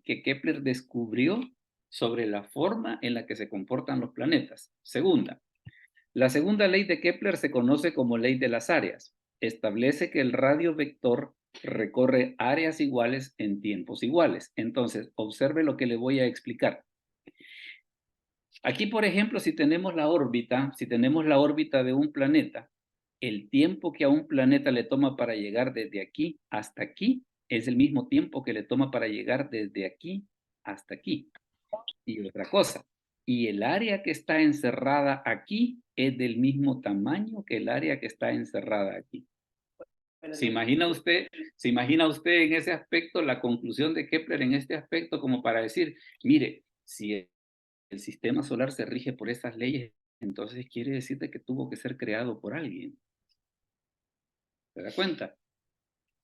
[SPEAKER 1] que Kepler descubrió sobre la forma en la que se comportan los planetas. La segunda ley de Kepler se conoce como ley de las áreas. Establece que el radio vector recorre áreas iguales en tiempos iguales. Entonces, observe lo que le voy a explicar. Aquí, por ejemplo, si tenemos la órbita de un planeta, el tiempo que a un planeta le toma para llegar desde aquí hasta aquí es el mismo tiempo que le toma para llegar desde aquí hasta aquí. Y otra cosa, y el área que está encerrada aquí es del mismo tamaño que el área que está encerrada aquí. ¿Se imagina usted en ese aspecto la conclusión de Kepler en este aspecto como para decir, mire, si el sistema solar se rige por esas leyes, entonces quiere decirte que tuvo que ser creado por alguien? ¿Se da cuenta?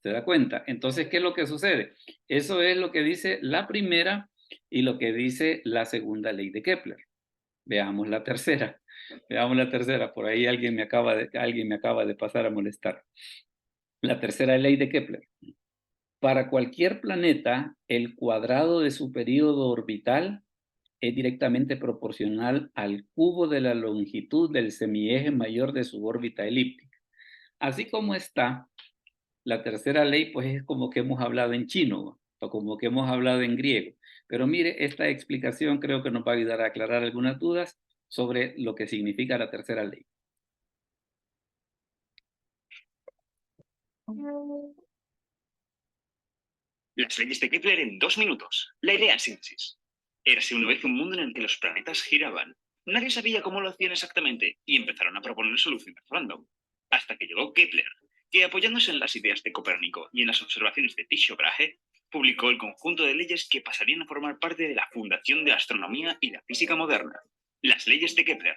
[SPEAKER 1] ¿Se da cuenta? Entonces, ¿qué es lo que sucede? Eso es lo que dice la primera y lo que dice la segunda ley de Kepler. Veamos la tercera. Veamos la tercera. Por ahí alguien me acaba de pasar a molestar. La tercera ley de Kepler. Para cualquier planeta, el cuadrado de su período orbital es directamente proporcional al cubo de la longitud del semieje mayor de su órbita elíptica. Así como está, la tercera ley, pues es como que hemos hablado en chino o como que hemos hablado en griego. Pero mire, esta explicación creo que nos va a ayudar a aclarar algunas dudas sobre lo que significa la tercera ley.
[SPEAKER 10] Las leyes de Kepler en 2 minutos. La idea en síntesis. Érase una vez un mundo en el que los planetas giraban. Nadie sabía cómo lo hacían exactamente y empezaron a proponer soluciones random. Hasta que llegó Kepler, que apoyándose en las ideas de Copérnico y en las observaciones de Tycho Brahe, publicó el conjunto de leyes que pasarían a formar parte de la fundación de la astronomía y la física moderna. Las leyes de Kepler.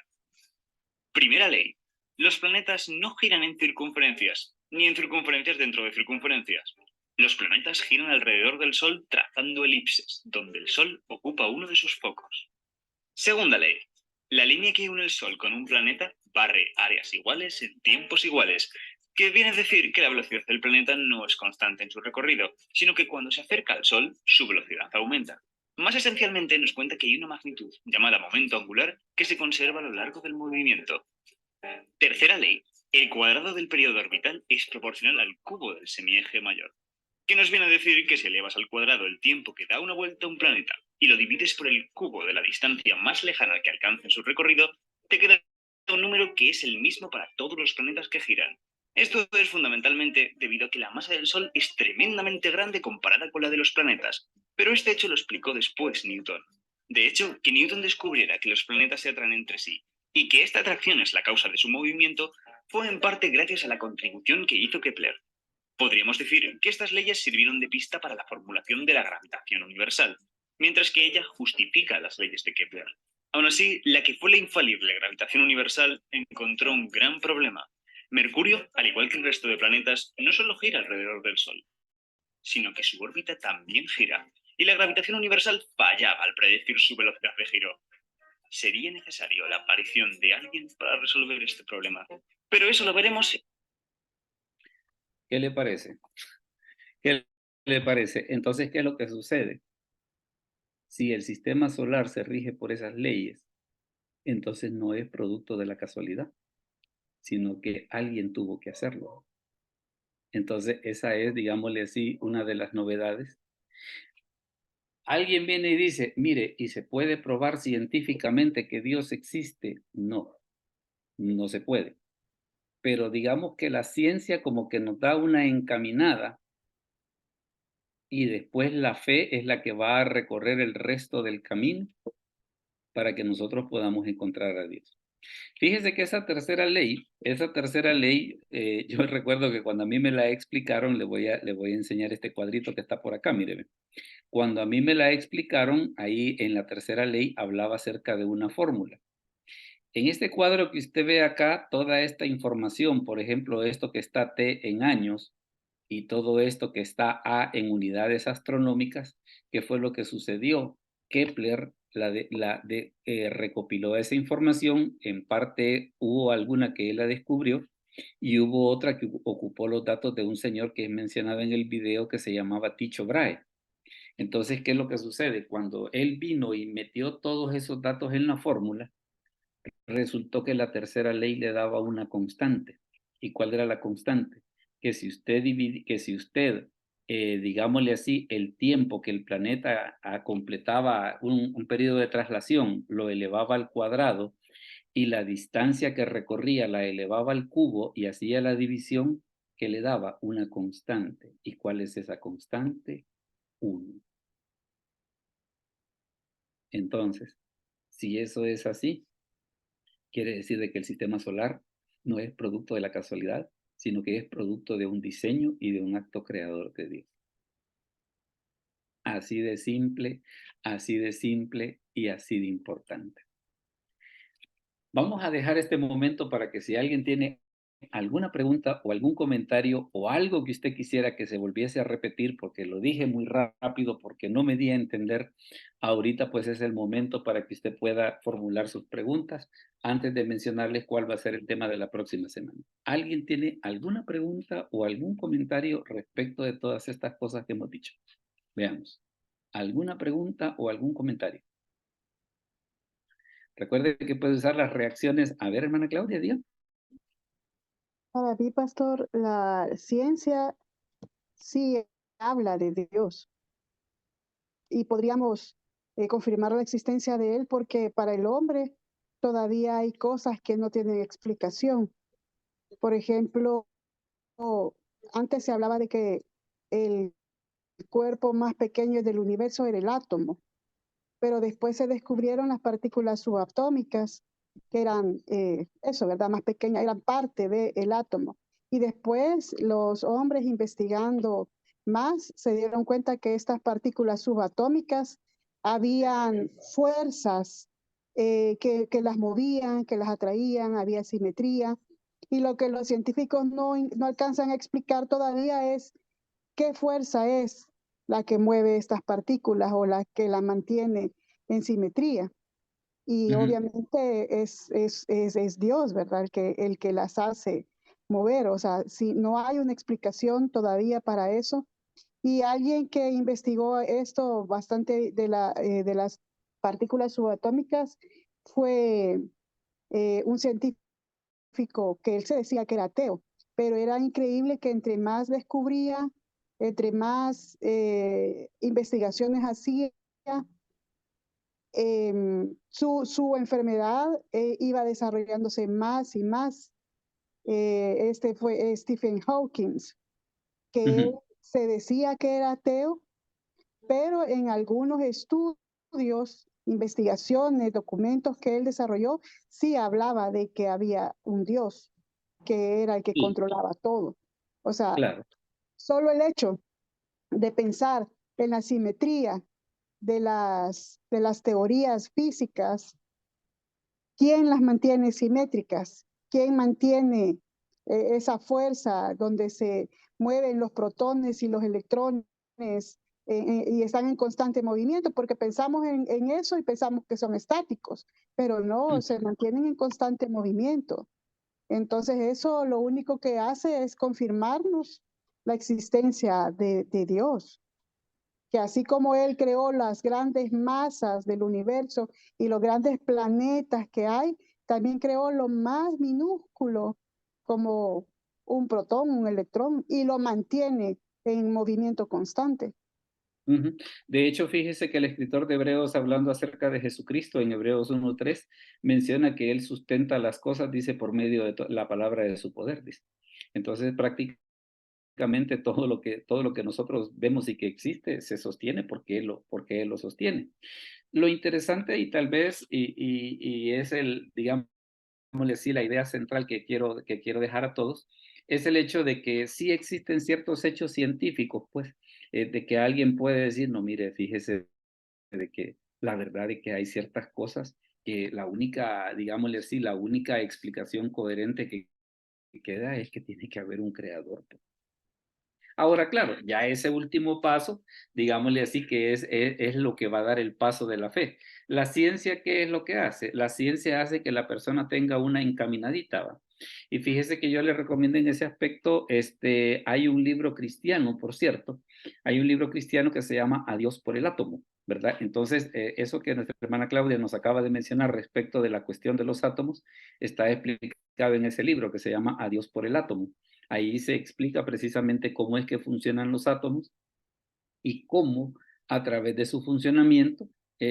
[SPEAKER 10] Primera ley. Los planetas no giran en circunferencias, ni en circunferencias dentro de circunferencias. Los planetas giran alrededor del Sol trazando elipses, donde el Sol ocupa uno de sus focos. Segunda ley. La línea que une el Sol con un planeta barre áreas iguales en tiempos iguales, que viene a decir que la velocidad del planeta no es constante en su recorrido, sino que cuando se acerca al Sol, su velocidad aumenta. Más esencialmente nos cuenta que hay una magnitud, llamada momento angular, que se conserva a lo largo del movimiento. Tercera ley. El cuadrado del periodo orbital es proporcional al cubo del semieje mayor, que nos viene a decir que si elevas al cuadrado el tiempo que da una vuelta a un planeta y lo divides por el cubo de la distancia más lejana que alcance en su recorrido, te queda un número que es el mismo para todos los planetas que giran. Esto es fundamentalmente debido a que la masa del Sol es tremendamente grande comparada con la de los planetas, pero este hecho lo explicó después Newton. De hecho, que Newton descubriera que los planetas se atraen entre sí y que esta atracción es la causa de su movimiento fue en parte gracias a la contribución que hizo Kepler. Podríamos decir que estas leyes sirvieron de pista para la formulación de la gravitación universal, mientras que ella justifica las leyes de Kepler. Aún así, la que fue la infalible gravitación universal encontró un gran problema. Mercurio, al igual que el resto de planetas, no solo gira alrededor del Sol, sino que su órbita también gira, y la gravitación universal fallaba al predecir su velocidad de giro. Sería necesario la aparición de alguien para resolver este problema, pero eso lo veremos.
[SPEAKER 1] ¿Qué le parece? ¿Qué le parece? Entonces, ¿qué es lo que sucede? Si el sistema solar se rige por esas leyes, entonces no es producto de la casualidad, sino que alguien tuvo que hacerlo. Entonces, esa es, digámosle así, una de las novedades. Alguien viene y dice, mire, ¿y se puede probar científicamente que Dios existe? No, no se puede. Pero digamos que la ciencia como que nos da una encaminada y después la fe es la que va a recorrer el resto del camino para que nosotros podamos encontrar a Dios. Fíjese que esa tercera ley, yo recuerdo que cuando a mí me la explicaron, le voy a enseñar este cuadrito que está por acá, mire. Cuando a mí me la explicaron, ahí en la tercera ley hablaba acerca de una fórmula. En este cuadro que usted ve acá, toda esta información, por ejemplo, esto que está T en años y todo esto que está A en unidades astronómicas, ¿qué fue lo que sucedió? Kepler recopiló esa información, en parte hubo alguna que él la descubrió y hubo otra que ocupó los datos de un señor que es mencionado en el video que se llamaba Tycho Brahe. Entonces, ¿qué es lo que sucede? Cuando él vino y metió todos esos datos en la fórmula, resultó que la tercera ley le daba una constante. ¿Y cuál era la constante? Que si usted digámosle así, el tiempo que el planeta completaba un periodo de traslación, lo elevaba al cuadrado y la distancia que recorría la elevaba al cubo y hacía la división que le daba una constante. ¿Y cuál es esa constante? 1. Entonces, si eso es así, quiere decir de que el sistema solar no es producto de la casualidad, sino que es producto de un diseño y de un acto creador de Dios. Así de simple y así de importante. Vamos a dejar este momento para que si alguien tiene alguna pregunta o algún comentario o algo que usted quisiera que se volviese a repetir, porque lo dije muy rápido, porque no me di a entender, ahorita pues es el momento para que usted pueda formular sus preguntas antes de mencionarles cuál va a ser el tema de la próxima semana. ¿Alguien tiene alguna pregunta o algún comentario respecto de todas estas cosas que hemos dicho? Veamos. ¿Alguna pregunta o algún comentario? Recuerde que puede usar las reacciones. A ver, hermana Claudia, diga.
[SPEAKER 7] Para mí, pastor, la ciencia sí habla de Dios y podríamos confirmar la existencia de Él porque para el hombre todavía hay cosas que no tienen explicación. Por ejemplo, antes se hablaba de que el cuerpo más pequeño del universo era el átomo, pero después se descubrieron las partículas subatómicas, que eran eso, ¿verdad? Más pequeñas, eran parte del átomo. Y después los hombres investigando más se dieron cuenta que estas partículas subatómicas habían fuerzas que las movían, que las atraían, había simetría. Y lo que los científicos no alcanzan a explicar todavía es qué fuerza es la que mueve estas partículas o la que la mantiene en simetría. Y obviamente es Dios, ¿verdad? El que las hace mover. O sea, si no hay una explicación todavía para eso. Y alguien que investigó esto bastante de las partículas subatómicas fue un científico que él se decía que era ateo, pero era increíble que entre más descubría, entre más investigaciones hacía, su enfermedad iba desarrollándose más y más. Este fue Stephen Hawking, que él se decía que era ateo, pero en algunos estudios, investigaciones, documentos que él desarrolló, sí hablaba de que había un Dios, que era el que controlaba todo. O sea,
[SPEAKER 1] claro.
[SPEAKER 7] Solo el hecho de pensar en la simetría de las teorías físicas, ¿quién las mantiene simétricas? ¿Quién mantiene esa fuerza donde se mueven los protones y los electrones y están en constante movimiento? Porque pensamos en eso y pensamos que son estáticos, pero no, se mantienen en constante movimiento. Entonces eso lo único que hace es confirmarnos la existencia de Dios, que así como Él creó las grandes masas del universo y los grandes planetas que hay, también creó lo más minúsculo como un protón, un electrón, y lo mantiene en movimiento constante.
[SPEAKER 1] De hecho, fíjese que el escritor de Hebreos, hablando acerca de Jesucristo en Hebreos 1:3, menciona que Él sustenta las cosas, dice, por medio de la palabra de su poder, dice. Entonces, prácticamente todo lo que nosotros vemos y que existe se sostiene porque Él lo sostiene. Lo interesante y tal vez, y es digámosle así, la idea central que quiero dejar a todos, es el hecho de que sí existen ciertos hechos científicos, pues, de que alguien puede decir, no, mire, fíjese de que la verdad es que hay ciertas cosas que la única, digámosle así, la única explicación coherente que queda es que tiene que haber un creador. Ahora, claro, ya ese último paso, digámosle así, que es lo que va a dar el paso de la fe. La ciencia, ¿qué es lo que hace? La ciencia hace que la persona tenga una encaminadita, ¿va? Y fíjese que yo le recomiendo en ese aspecto, hay un libro cristiano, por cierto, hay un libro cristiano que se llama Adiós por el átomo, ¿verdad? Entonces, eso que nuestra hermana Claudia nos acaba de mencionar respecto de la cuestión de los átomos, está explicado en ese libro que se llama Adiós por el átomo. Ahí se explica precisamente cómo es que funcionan los átomos y cómo a través de su funcionamiento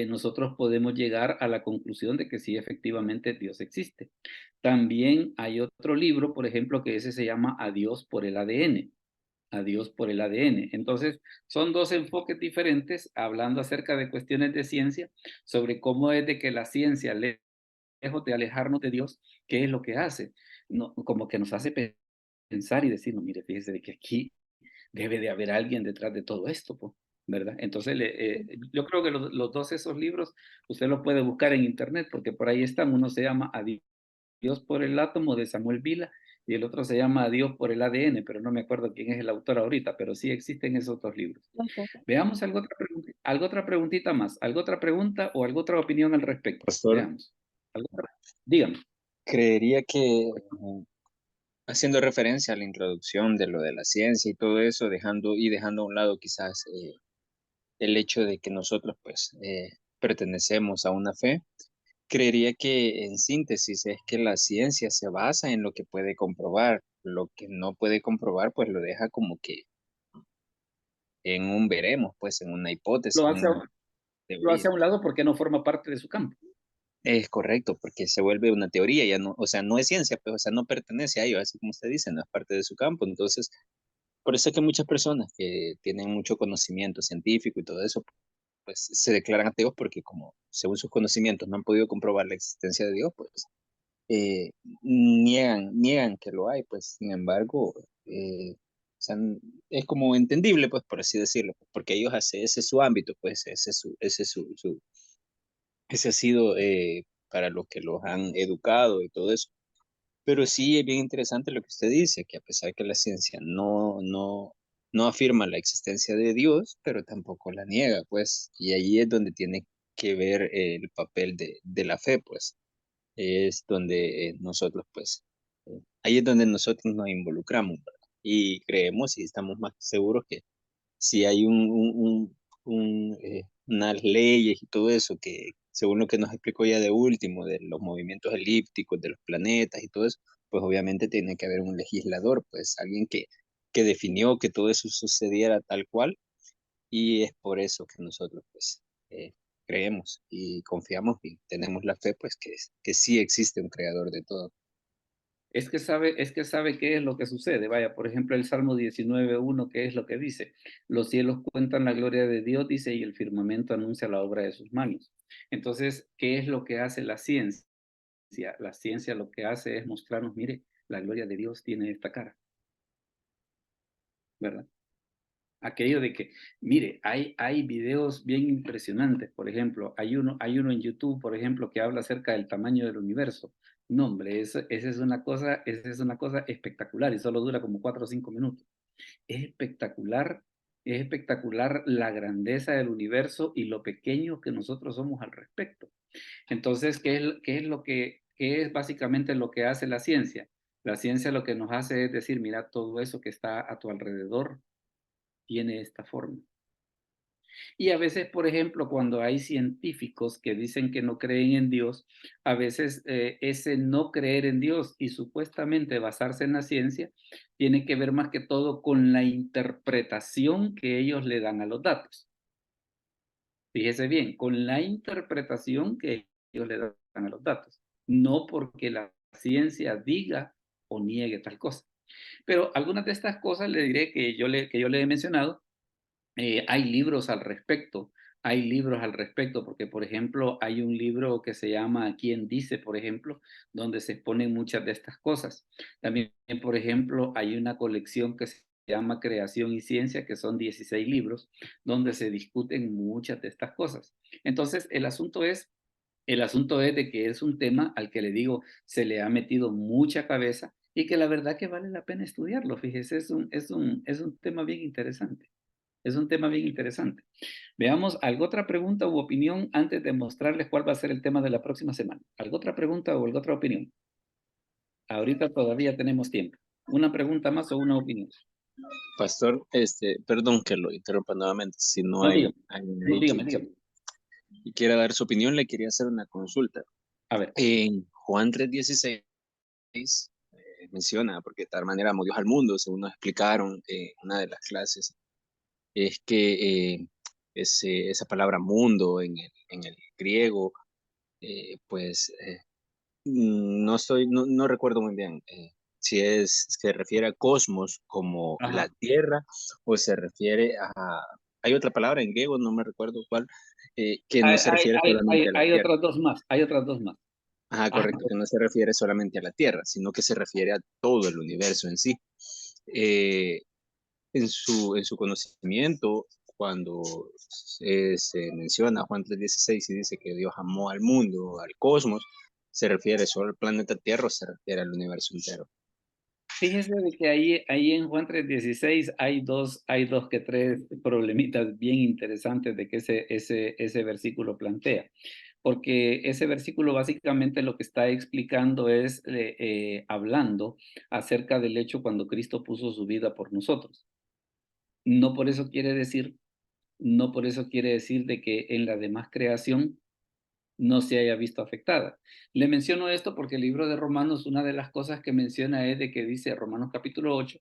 [SPEAKER 1] nosotros podemos llegar a la conclusión de que sí, efectivamente Dios existe. También hay otro libro, por ejemplo, que ese se llama Adiós por el ADN. Adiós por el ADN. Entonces, son dos enfoques diferentes hablando acerca de cuestiones de ciencia, sobre cómo es de que la ciencia, lejos de alejarnos de Dios, ¿qué es lo que hace? No, como que nos hace pensar y decir, no, mire, fíjese de que aquí debe de haber alguien detrás de todo esto, po, ¿verdad? Entonces, yo creo que los dos esos libros, usted los puede buscar en internet, porque por ahí están. Uno se llama Dios por el átomo, de Samuel Vila, y el otro se llama Dios por el ADN, pero no me acuerdo quién es el autor ahorita, pero sí existen esos dos libros.
[SPEAKER 5] Ok.
[SPEAKER 1] Veamos algo otra preguntita más, algo otra pregunta o algo otra opinión al respecto.
[SPEAKER 2] Pastor,
[SPEAKER 1] Veamos. Dígame.
[SPEAKER 2] creería que haciendo referencia a la introducción de lo de la ciencia y todo eso, dejando a un lado quizás el hecho de que nosotros pues pertenecemos a una fe, creería que en síntesis es que la ciencia se basa en lo que puede comprobar. Lo que no puede comprobar pues lo deja como que en un veremos, pues en una hipótesis,
[SPEAKER 1] Lo
[SPEAKER 2] en
[SPEAKER 1] hace,
[SPEAKER 2] una
[SPEAKER 1] lo hace
[SPEAKER 2] teoría.
[SPEAKER 1] a un lado porque no forma parte de su campo.
[SPEAKER 2] Es correcto, porque se vuelve una teoría, ya no, o sea, no es ciencia, pues, o sea, no pertenece a ello, así como usted dice, no es parte de su campo. Entonces, por eso es que muchas personas que tienen mucho conocimiento científico y todo eso, pues se declaran ateos porque como según sus conocimientos no han podido comprobar la existencia de Dios, pues niegan que lo hay, pues sin embargo, o sea, es como entendible, pues por así decirlo, porque ellos hacen, ese es su ámbito, pues ese ha sido para los que los han educado y todo eso. Pero sí es bien interesante lo que usted dice, que a pesar de que la ciencia no afirma la existencia de Dios, pero tampoco la niega, pues, y ahí es donde tiene que ver el papel de la fe, pues, es donde nosotros, pues, ahí es donde nosotros nos involucramos, ¿verdad? Y creemos y estamos más seguros que si hay unas leyes y todo eso que, según lo que nos explicó ya de último, de los movimientos elípticos, de los planetas y todo eso, pues obviamente tiene que haber un legislador, pues alguien que definió que todo eso sucediera tal cual, y es por eso que nosotros, pues, creemos y confiamos y tenemos la fe, pues, que sí existe un creador de todo.
[SPEAKER 1] Es que sabe qué es lo que sucede. Vaya, por ejemplo, el Salmo 19:1, ¿qué es lo que dice? Los cielos cuentan la gloria de Dios, dice, y el firmamento anuncia la obra de sus manos. Entonces, ¿qué es lo que hace la ciencia? La ciencia lo que hace es mostrarnos, mire, la gloria de Dios tiene esta cara, ¿verdad? Aquello de que, mire, hay videos bien impresionantes. Por ejemplo, hay uno en YouTube, por ejemplo, que habla acerca del tamaño del universo. No, hombre, esa es una cosa espectacular y solo dura como 4 o 5 minutos. Es espectacular la grandeza del universo y lo pequeño que nosotros somos al respecto. Entonces, ¿qué es básicamente lo que hace la ciencia? La ciencia lo que nos hace es decir, mira, todo eso que está a tu alrededor tiene esta forma. Y a veces, por ejemplo, cuando hay científicos que dicen que no creen en Dios, a veces ese no creer en Dios y supuestamente basarse en la ciencia tiene que ver más que todo con la interpretación que ellos le dan a los datos. Fíjese bien, con la interpretación que ellos le dan a los datos, no porque la ciencia diga o niegue tal cosa. Pero algunas de estas cosas le diré que yo le he mencionado. Hay libros al respecto, porque, por ejemplo, hay un libro que se llama ¿Quién dice?, por ejemplo, donde se exponen muchas de estas cosas. También, por ejemplo, hay una colección que se llama Creación y Ciencia, que son 16 libros, donde se discuten muchas de estas cosas. Entonces, el asunto es de que es un tema al que le digo, se le ha metido mucha cabeza y que la verdad que vale la pena estudiarlo. Fíjese, es un tema bien interesante. Es un tema bien interesante. Veamos, ¿alguna otra pregunta u opinión antes de mostrarles cuál va a ser el tema de la próxima semana? ¿Alguna otra pregunta o alguna otra opinión? Ahorita todavía tenemos tiempo. ¿Una pregunta más o una opinión?
[SPEAKER 2] Pastor, perdón que lo interrumpa nuevamente, si no
[SPEAKER 1] No,
[SPEAKER 2] hay
[SPEAKER 1] dígame.
[SPEAKER 2] alguien
[SPEAKER 1] No,
[SPEAKER 2] ahí
[SPEAKER 1] dígame.
[SPEAKER 2] y quiera dar su opinión, le quería hacer una consulta.
[SPEAKER 1] A ver.
[SPEAKER 2] En Juan 3:16 menciona, porque de tal manera amó Dios al mundo, según nos explicaron en una de las clases, es que esa palabra mundo en el griego, pues no recuerdo muy bien si se refiere a cosmos como la
[SPEAKER 1] Ajá.
[SPEAKER 2] tierra o se refiere hay otra palabra en griego, no me recuerdo cuál, que no se refiere solamente a la
[SPEAKER 1] Hay
[SPEAKER 2] tierra.
[SPEAKER 1] otras dos más.
[SPEAKER 2] Ajá, correcto, que no se refiere solamente a la Tierra, sino que se refiere a todo el universo en sí. En su conocimiento, cuando se menciona Juan 3:16 y dice que Dios amó al mundo, al cosmos, ¿se refiere solo al planeta Tierra o se refiere al universo entero?
[SPEAKER 1] Fíjese de que ahí en Juan 3:16 hay dos que tres problemitas bien interesantes de que ese versículo plantea. Porque ese versículo básicamente lo que está explicando es hablando acerca del hecho cuando Cristo puso su vida por nosotros. No por eso quiere decir, no por eso quiere decir de que en la demás creación no se haya visto afectada. Le menciono esto porque el libro de Romanos, una de las cosas que menciona es de que dice Romanos capítulo 8,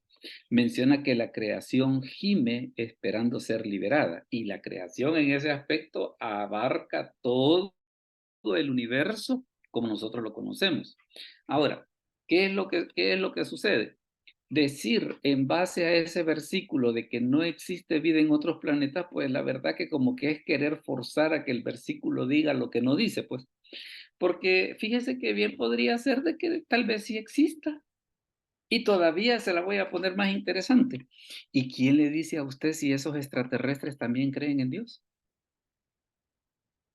[SPEAKER 1] menciona que la creación gime esperando ser liberada, y la creación en ese aspecto abarca todo el universo como nosotros lo conocemos. Ahora, qué es lo que sucede? Decir en base a ese versículo de que no existe vida en otros planetas, pues la verdad que como que es querer forzar a que el versículo diga lo que no dice, pues. Porque fíjese que bien podría ser de que tal vez sí exista. Y todavía se la voy a poner más interesante. ¿Y quién le dice a usted si esos extraterrestres también creen en Dios?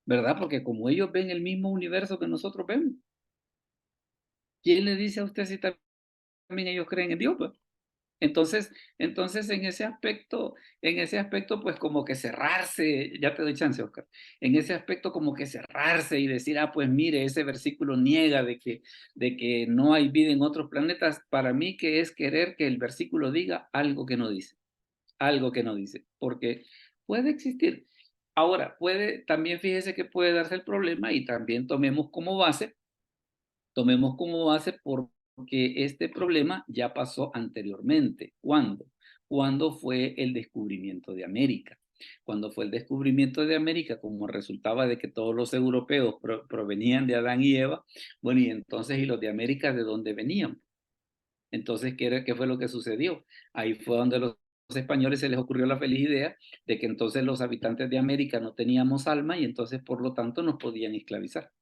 [SPEAKER 1] ¿Verdad? Porque como ellos ven el mismo universo que nosotros vemos, ¿quién le dice a usted si también ellos creen en Dios, pues? Entonces, en ese aspecto, pues como que cerrarse, ya te doy chance, Oscar, en ese aspecto como que cerrarse y decir, pues mire, ese versículo niega de que no hay vida en otros planetas, para mí que es querer que el versículo diga algo que no dice, porque puede existir. Ahora, también fíjese que puede darse el problema y también tomemos como base porque este problema ya pasó anteriormente. ¿Cuándo? Cuando fue el descubrimiento de América. Cuando fue el descubrimiento de América, como resultaba de que todos los europeos provenían de Adán y Eva, bueno, y entonces, ¿y los de América de dónde venían? Entonces, ¿qué fue lo que sucedió? Ahí fue donde los españoles se les ocurrió la feliz idea de que entonces los habitantes de América no teníamos alma y entonces, por lo tanto, nos podían esclavizar.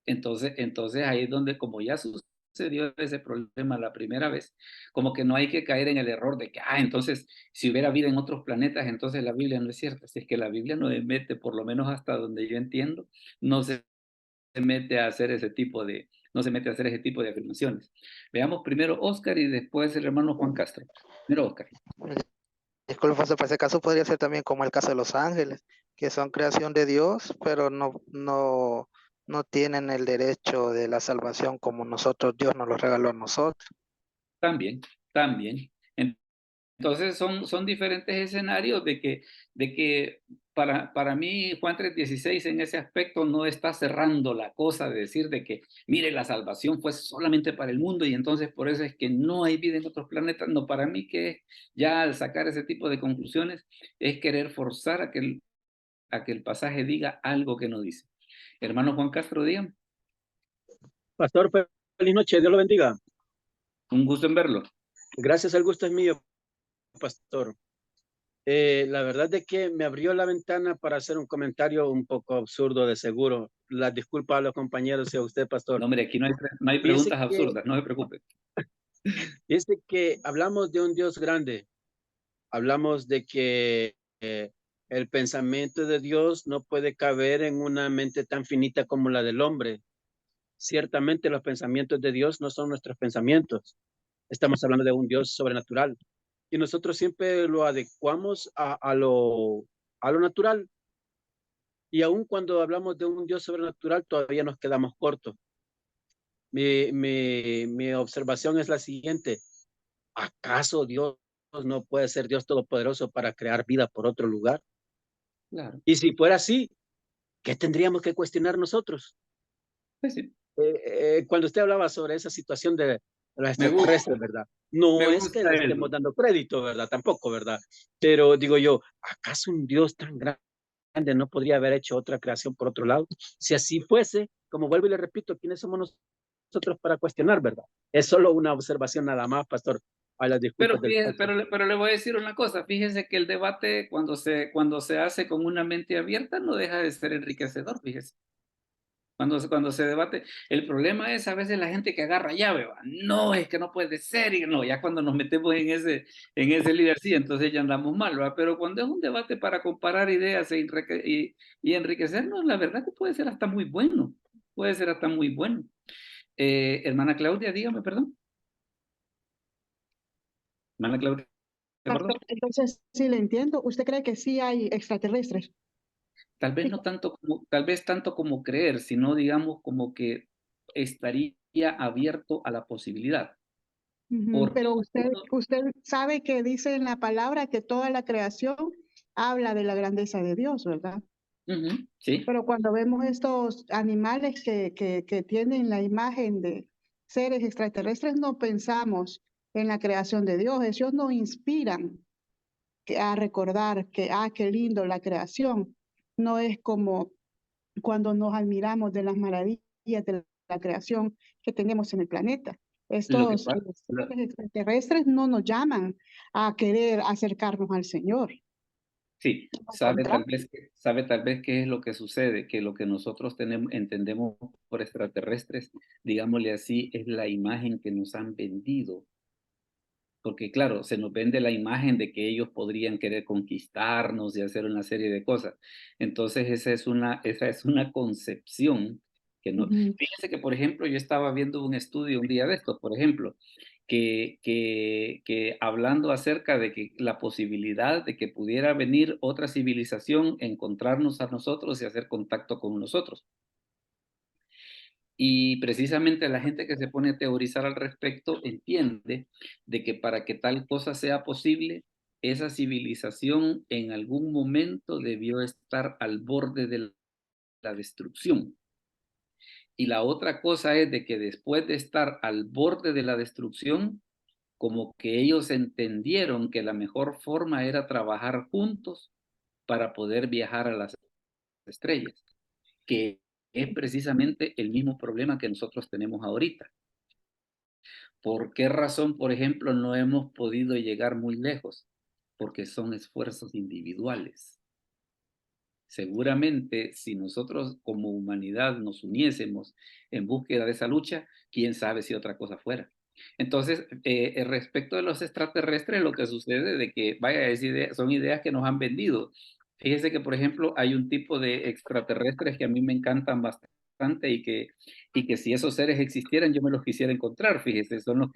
[SPEAKER 1] Entonces ahí es donde, como ya sucedió ese problema la primera vez, como que no hay que caer en el error de que, entonces, si hubiera vida en otros planetas, entonces la Biblia no es cierta. Si es que la Biblia no mete, por lo menos hasta donde yo entiendo, no se mete a hacer ese tipo de afirmaciones. Veamos primero Oscar y después el hermano Juan Castro. Primero Oscar.
[SPEAKER 3] Disculpa, Pastor, para ese caso podría ser también como el caso de los ángeles, que son creación de Dios, pero no tienen el derecho de la salvación como nosotros, Dios nos lo regaló a nosotros.
[SPEAKER 1] También. Entonces son diferentes escenarios de que para mí Juan 3:16 en ese aspecto no está cerrando la cosa de decir de que, mire, la salvación fue solamente para el mundo y entonces por eso es que no hay vida en otros planetas. No, para mí que ya al sacar ese tipo de conclusiones es querer forzar a que el pasaje diga algo que no dice. Hermano Juan Castro, dígame.
[SPEAKER 11] Pastor, feliz noche, Dios lo bendiga.
[SPEAKER 1] Un gusto en verlo.
[SPEAKER 11] Gracias, el gusto es mío, pastor. La verdad es que me abrió la ventana para hacer un comentario un poco absurdo de seguro. Las disculpas a los compañeros y a usted, pastor.
[SPEAKER 1] No, hombre, aquí no hay preguntas absurdas, no se preocupe.
[SPEAKER 11] Dice que hablamos de un Dios grande. Hablamos de que el pensamiento de Dios no puede caber en una mente tan finita como la del hombre. Ciertamente los pensamientos de Dios no son nuestros pensamientos. Estamos hablando de un Dios sobrenatural. Y nosotros siempre lo adecuamos a lo natural. Y aun cuando hablamos de un Dios sobrenatural, todavía nos quedamos cortos. Mi observación es la siguiente. ¿Acaso Dios no puede ser Dios todopoderoso para crear vida por otro lugar?
[SPEAKER 1] Claro.
[SPEAKER 11] Y si fuera así, ¿qué tendríamos que cuestionar nosotros?
[SPEAKER 1] Pues sí.
[SPEAKER 11] Cuando usted hablaba sobre esa situación de las extraterrestres, ¿verdad? No es que le estemos dando crédito, ¿verdad? Tampoco, ¿verdad? Pero digo yo, ¿acaso un Dios tan grande no podría haber hecho otra creación por otro lado? Si así fuese, como vuelvo y le repito, ¿quiénes somos nosotros para cuestionar, verdad? Es solo una observación nada más, pastor. A las disculpas
[SPEAKER 1] pero le voy a decir una cosa, fíjese que el debate cuando se hace con una mente abierta no deja de ser enriquecedor, fíjese. Cuando se debate, el problema es a veces la gente que agarra llave, ¿va? No, es que no puede ser, y no, ya cuando nos metemos en ese líder, sí, entonces ya andamos mal, ¿va? Pero cuando es un debate para comparar ideas y enriquecernos, la verdad que puede ser hasta muy bueno, puede ser hasta muy bueno. Hermana Claudia, dígame, perdón. Hermana Claudia, perdón.
[SPEAKER 7] Pastor, entonces, sí le entiendo. ¿Usted cree que sí hay extraterrestres?
[SPEAKER 1] Tal vez no tanto como, tal vez tanto como creer, sino digamos como que estaría abierto a la posibilidad.
[SPEAKER 7] Pero usted sabe que dice en la palabra que toda la creación habla de la grandeza de Dios, ¿verdad?
[SPEAKER 1] Sí.
[SPEAKER 7] Pero cuando vemos estos animales que tienen la imagen de seres extraterrestres, no pensamos en la creación de Dios. Ellos nos inspiran a recordar que, qué lindo la creación. No es como cuando nos admiramos de las maravillas de la creación que tenemos en el planeta. Estos seres extraterrestres no nos llaman a querer acercarnos al Señor.
[SPEAKER 1] Sí, sabe tal vez qué es lo que sucede, que lo que nosotros entendemos por extraterrestres, digámosle así, es la imagen que nos han vendido. Porque claro, se nos vende la imagen de que ellos podrían querer conquistarnos y hacer una serie de cosas. Entonces esa es una concepción que no. Fíjense que, por ejemplo, yo estaba viendo un estudio un día de estos, por ejemplo, que hablando acerca de que la posibilidad de que pudiera venir otra civilización, encontrarnos a nosotros y hacer contacto con nosotros. Y precisamente la gente que se pone a teorizar al respecto entiende de que para que tal cosa sea posible, esa civilización en algún momento debió estar al borde de la destrucción. Y la otra cosa es de que después de estar al borde de la destrucción, como que ellos entendieron que la mejor forma era trabajar juntos para poder viajar a las estrellas, que es precisamente el mismo problema que nosotros tenemos ahorita. ¿Por qué razón, por ejemplo, no hemos podido llegar muy lejos? Porque son esfuerzos individuales. Seguramente, si nosotros como humanidad nos uniésemos en búsqueda de esa lucha, quién sabe si otra cosa fuera. Entonces, respecto de los extraterrestres, lo que sucede de que, vaya, son ideas que nos han vendido. Fíjese que, por ejemplo, hay un tipo de extraterrestres que a mí me encantan bastante y que si esos seres existieran, yo me los quisiera encontrar. Fíjese, son los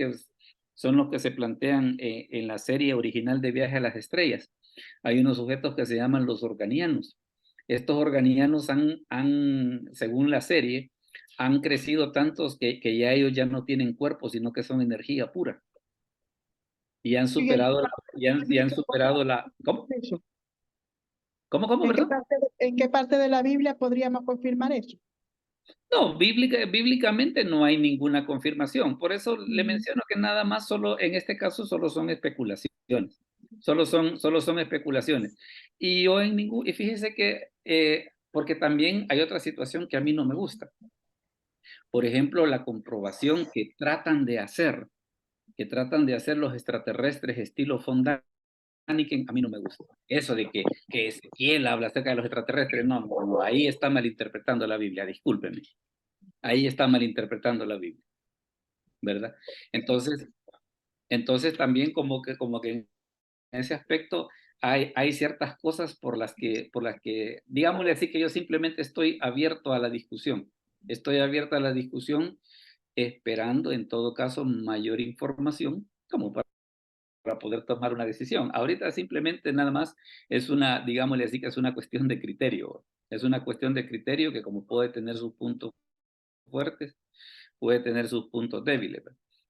[SPEAKER 1] que se plantean en la serie original de Viaje a las Estrellas. Hay unos sujetos que se llaman los organianos. Estos organianos según la serie, han crecido tantos que ya ellos ya no tienen cuerpo, sino que son energía pura. Y han superado, la... ¿Cómo? ¿Cómo, perdón?
[SPEAKER 7] ¿En qué parte de la Biblia podríamos confirmar eso?
[SPEAKER 1] No, bíblicamente no hay ninguna confirmación. Por eso le menciono que nada más solo, en este caso, solo son especulaciones. Solo son especulaciones. Y fíjese que, porque también hay otra situación que a mí no me gusta. Por ejemplo, la comprobación que tratan de hacer los extraterrestres estilo von Däniken, a mí no me gusta. Eso de que Ezequiel habla acerca de los extraterrestres, no, ahí está malinterpretando la Biblia, discúlpeme. Ahí está malinterpretando la Biblia, ¿verdad? Entonces también como que en ese aspecto hay ciertas cosas por las que, digámosle así, que yo simplemente estoy abierto a la discusión. Estoy abierto a la discusión esperando en todo caso mayor información como para poder tomar una decisión. Ahorita simplemente nada más es digámosle así, que es una cuestión de criterio. Es una cuestión de criterio que como puede tener sus puntos fuertes, puede tener sus puntos débiles.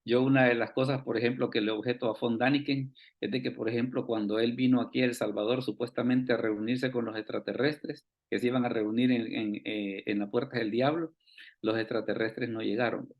[SPEAKER 1] Yo una de las cosas, por ejemplo, que le objeto a von Däniken es de que, por ejemplo, cuando él vino aquí a El Salvador supuestamente a reunirse con los extraterrestres, que se iban a reunir en la Puerta del Diablo, los extraterrestres no llegaron.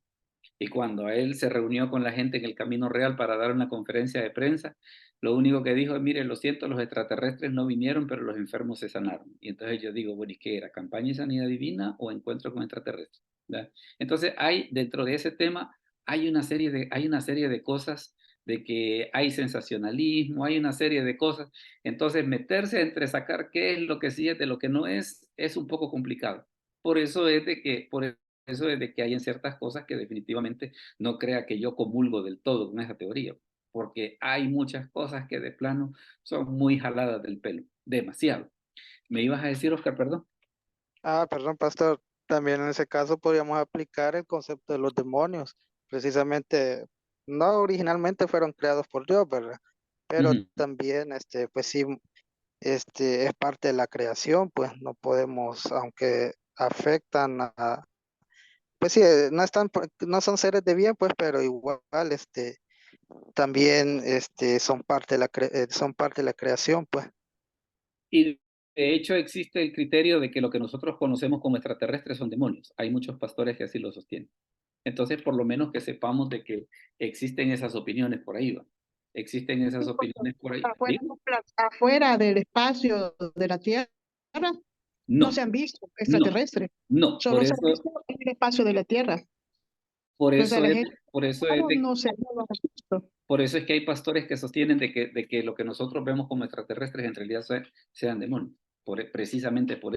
[SPEAKER 1] Y cuando él se reunió con la gente en el Camino Real para dar una conferencia de prensa, lo único que dijo es, mire, lo siento, los extraterrestres no vinieron, pero los enfermos se sanaron. Y entonces yo digo, bueno, ¿y qué era? ¿Campaña de sanidad divina o encuentro con extraterrestres? ¿Verdad? Entonces dentro de ese tema, hay una serie de cosas, de que hay sensacionalismo, hay una serie de cosas. Entonces meterse entre sacar qué es lo que sí es de lo que no es un poco complicado. por eso es de que hay en ciertas cosas que definitivamente no crea que yo comulgo del todo con esa teoría, porque hay muchas cosas que de plano son muy jaladas del pelo, demasiado. ¿Me ibas a decir, Oscar, perdón?
[SPEAKER 3] Perdón, pastor. También en ese caso podríamos aplicar el concepto de los demonios. Precisamente, no originalmente fueron creados por Dios, ¿verdad? Pero
[SPEAKER 1] Ujú.
[SPEAKER 3] también, pues sí, es parte de la creación, pues no podemos, aunque afectan pues sí, no son seres de bien, pues, pero igual, también, son parte de son parte de la creación, pues.
[SPEAKER 1] Y de hecho existe el criterio de que lo que nosotros conocemos como extraterrestres son demonios. Hay muchos pastores que así lo sostienen. Entonces, por lo menos que sepamos de que existen esas opiniones por ahí, ¿va? Existen esas
[SPEAKER 7] Sí, porque
[SPEAKER 1] opiniones por ahí.
[SPEAKER 7] afuera,
[SPEAKER 1] ¿Sí?
[SPEAKER 7] afuera del espacio de la Tierra no se
[SPEAKER 1] No,
[SPEAKER 7] han visto
[SPEAKER 1] no,
[SPEAKER 7] extraterrestres,
[SPEAKER 1] no.
[SPEAKER 7] solo se han visto en el espacio de la Tierra.
[SPEAKER 1] Por
[SPEAKER 7] Entonces
[SPEAKER 1] eso
[SPEAKER 7] la
[SPEAKER 1] es,
[SPEAKER 7] gente
[SPEAKER 1] por eso es,
[SPEAKER 7] no lo ha visto.
[SPEAKER 1] por eso es que hay pastores que sostienen de que lo que nosotros vemos como extraterrestres en realidad sean demonios, precisamente por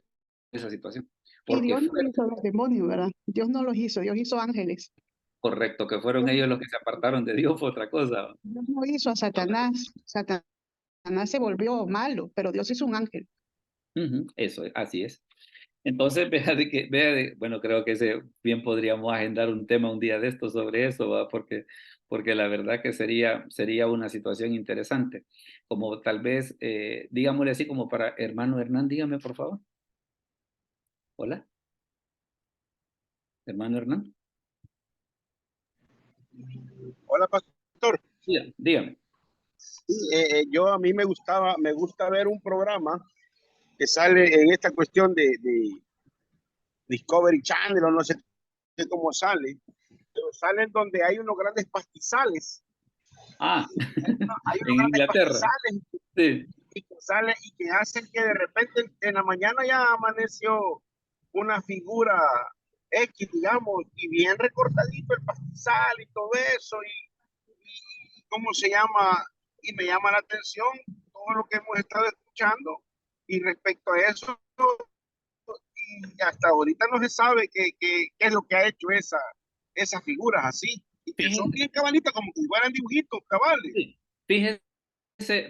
[SPEAKER 1] esa situación.
[SPEAKER 7] Y
[SPEAKER 1] Porque
[SPEAKER 7] Dios no
[SPEAKER 1] fue
[SPEAKER 7] hizo los demonios, ¿verdad? Dios no los hizo, Dios hizo ángeles.
[SPEAKER 1] correcto, que fueron ellos los que se apartaron de Dios fue otra cosa, ¿va?
[SPEAKER 7] Dios no hizo a Satanás. Satanás se volvió malo, pero Dios hizo un ángel.
[SPEAKER 1] Ujú, eso, así es. Entonces, bueno, creo que bien podríamos agendar un tema un día de esto sobre eso, ¿va? Porque la verdad que sería una situación interesante. Como tal vez, digámosle así como para hermano Hernán, dígame por favor. Hola, hermano Hernán.
[SPEAKER 12] Hola, pastor.
[SPEAKER 1] Dígame.
[SPEAKER 12] A mí me gusta ver un programa que sale en esta cuestión de Discovery Channel o no sé cómo sale, pero salen donde hay unos grandes pastizales.
[SPEAKER 1] Ah,
[SPEAKER 12] hay unos
[SPEAKER 1] en
[SPEAKER 12] grandes
[SPEAKER 1] Inglaterra.
[SPEAKER 12] pastizales
[SPEAKER 1] Sí.
[SPEAKER 12] y que hacen que de repente en la mañana ya amaneció una figura X, digamos, y bien recortadito el pastizal y todo eso, y cómo se llama, y me llama la atención todo lo que hemos estado escuchando, y respecto a eso, y hasta ahorita no se sabe qué es lo que ha hecho esas figuras así, y que son bien cabalitas, como que fueran dibujitos cabales.
[SPEAKER 1] Sí.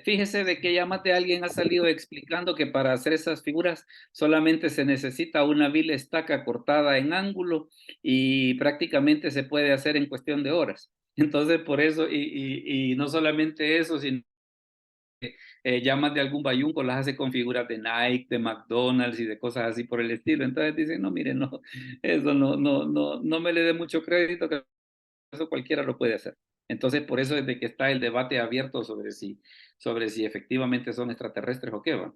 [SPEAKER 1] Fíjese de que ya más de alguien ha salido explicando que para hacer esas figuras solamente se necesita una vil estaca cortada en ángulo y prácticamente se puede hacer en cuestión de horas. Entonces, por eso, y no solamente eso, sino que ya más de algún bayunco las hace con figuras de Nike, de McDonald's y de cosas así por el estilo. Entonces dicen, no, miren, no, eso no me le dé mucho crédito, que eso cualquiera lo puede hacer. Entonces, por eso es de que está el debate abierto sobre si efectivamente son extraterrestres o qué va.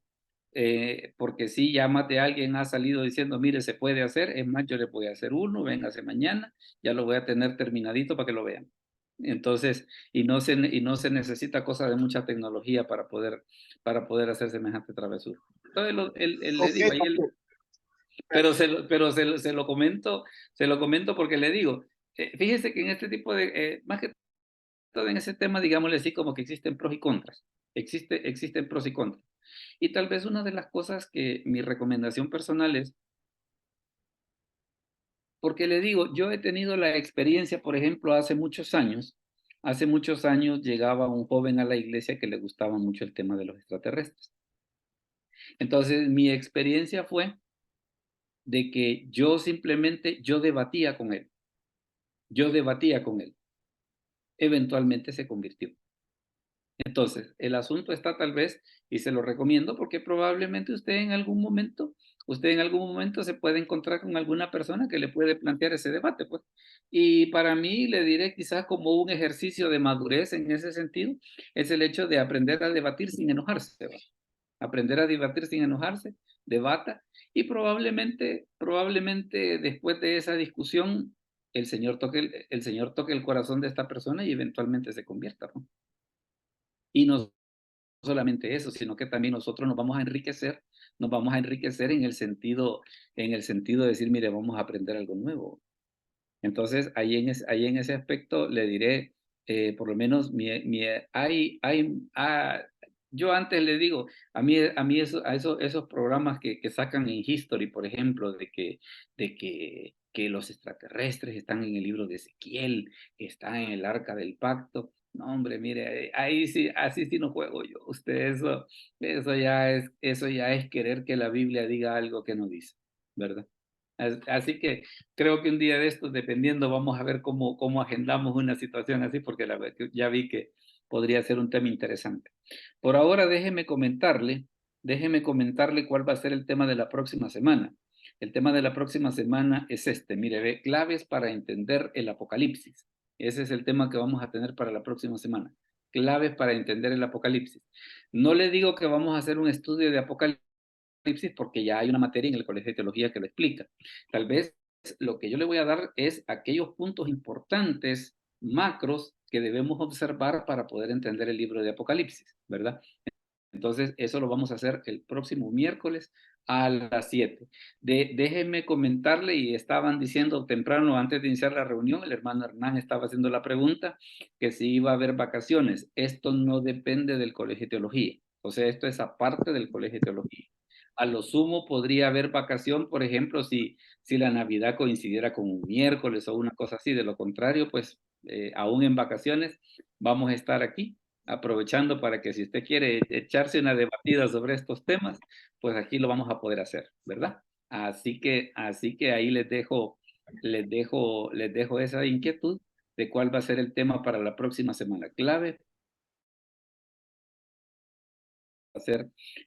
[SPEAKER 1] Porque si ya más de alguien ha salido diciendo, mire, se puede hacer, es más, yo le voy a hacer uno, véngase mañana, ya lo voy a tener terminadito para que lo vean. Entonces, y no se necesita cosa de mucha tecnología para poder hacer semejante travesura. Entonces, le digo, ahí pero se lo comento porque le digo, fíjese que en este tipo de, más que todo en ese tema, digámosle así, como que existen pros y contras. Existen pros y contras. Y tal vez una de las cosas que mi recomendación personal es, porque le digo, yo he tenido la experiencia, por ejemplo, hace muchos años llegaba un joven a la iglesia que le gustaba mucho el tema de los extraterrestres. Entonces, mi experiencia fue de que yo debatía con él. Eventualmente se convirtió. Entonces, el asunto está tal vez, y se lo recomiendo, porque probablemente usted en algún momento se puede encontrar con alguna persona que le puede plantear ese debate, pues. Y para mí, le diré quizás como un ejercicio de madurez en ese sentido, es el hecho de aprender a debatir sin enojarse, ¿va? Aprender a debatir sin enojarse, debata, y probablemente después de esa discusión, el Señor toque el corazón de esta persona y eventualmente se convierta, ¿no? Y no solamente eso, sino que también nosotros nos vamos a enriquecer en el sentido de decir, mire, vamos a aprender algo nuevo. Entonces, ahí en ese aspecto le diré, por lo menos Yo antes le digo, esos programas que sacan en History, por ejemplo, que los extraterrestres están en el libro de Ezequiel, que están en el Arca del Pacto. No, hombre, mire, ahí sí, así sí no juego yo. Usted, eso ya es querer que la Biblia diga algo que no dice, ¿verdad? Así que creo que un día de estos, dependiendo, vamos a ver cómo agendamos una situación así, porque ya vi que podría ser un tema interesante. Por ahora, déjeme comentarle cuál va a ser el tema de la próxima semana. El tema de la próxima semana es mire, ve, claves para entender el Apocalipsis. Ese es el tema que vamos a tener para la próxima semana. Claves para entender el Apocalipsis. No le digo que vamos a hacer un estudio de Apocalipsis porque ya hay una materia en el Colegio de Teología que lo explica. Tal vez lo que yo le voy a dar es aquellos puntos importantes, macros, que debemos observar para poder entender el libro de Apocalipsis, ¿verdad? Entonces, eso lo vamos a hacer el próximo miércoles a las 7. Déjenme comentarle, y estaban diciendo temprano, antes de iniciar la reunión, el hermano Hernán estaba haciendo la pregunta, que si iba a haber vacaciones. Esto no depende del Colegio de Teología. O sea, esto es aparte del Colegio de Teología. A lo sumo podría haber vacación, por ejemplo, si la Navidad coincidiera con un miércoles o una cosa así. De lo contrario, pues, aún en vacaciones, vamos a estar aquí, aprovechando para que si usted quiere echarse una debatida sobre estos temas, pues aquí lo vamos a poder hacer, ¿verdad? Así que ahí les dejo esa inquietud de cuál va a ser el tema para la próxima semana. Clave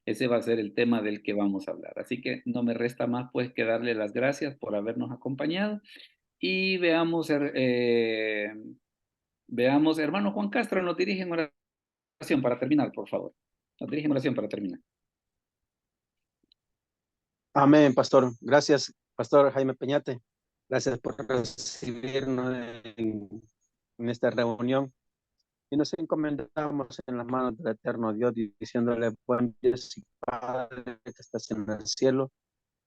[SPEAKER 1] ese va a ser el tema del que vamos a hablar. Así que no me resta más pues que darle las gracias por habernos acompañado y veamos, hermano Juan Castro, nos dirige en oración para terminar, por favor. Nos dirige en oración para terminar.
[SPEAKER 11] Amén, pastor. Gracias, pastor Jaime Peñate. Gracias por recibirnos en esta reunión. Y nos encomendamos en las manos del eterno Dios, diciéndole, buen Dios y Padre que estás en el cielo.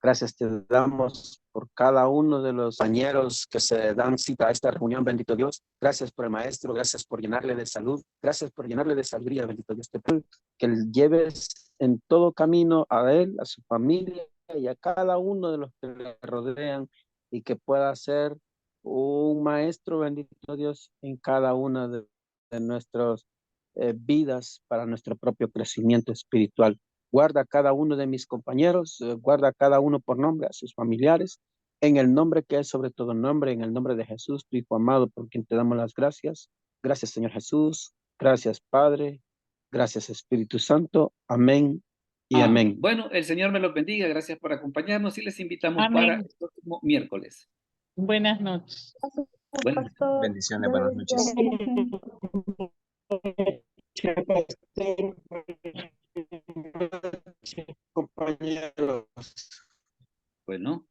[SPEAKER 11] Gracias te damos por cada uno de los compañeros que se dan cita a esta reunión, bendito Dios. Gracias por el maestro, gracias por llenarle de salud, gracias por llenarle de sabiduría, bendito Dios. Te pido que le lleves en todo camino a él, a su familia y a cada uno de los que le rodean, y que pueda ser un maestro, bendito Dios, en cada una de nuestras vidas para nuestro propio crecimiento espiritual. Guarda a cada uno de mis compañeros, guarda a cada uno por nombre, a sus familiares, en el nombre que es sobre todo nombre, en el nombre de Jesús, tu Hijo amado, por quien te damos las gracias. Gracias, Señor Jesús. Gracias, Padre. Gracias, Espíritu Santo. Amén y amén.
[SPEAKER 1] Bueno, el Señor me los bendiga. Gracias por acompañarnos y les invitamos para el próximo miércoles.
[SPEAKER 5] Buenas noches.
[SPEAKER 2] Bendiciones, buenas noches.
[SPEAKER 11] Compañeros.
[SPEAKER 1] Bueno.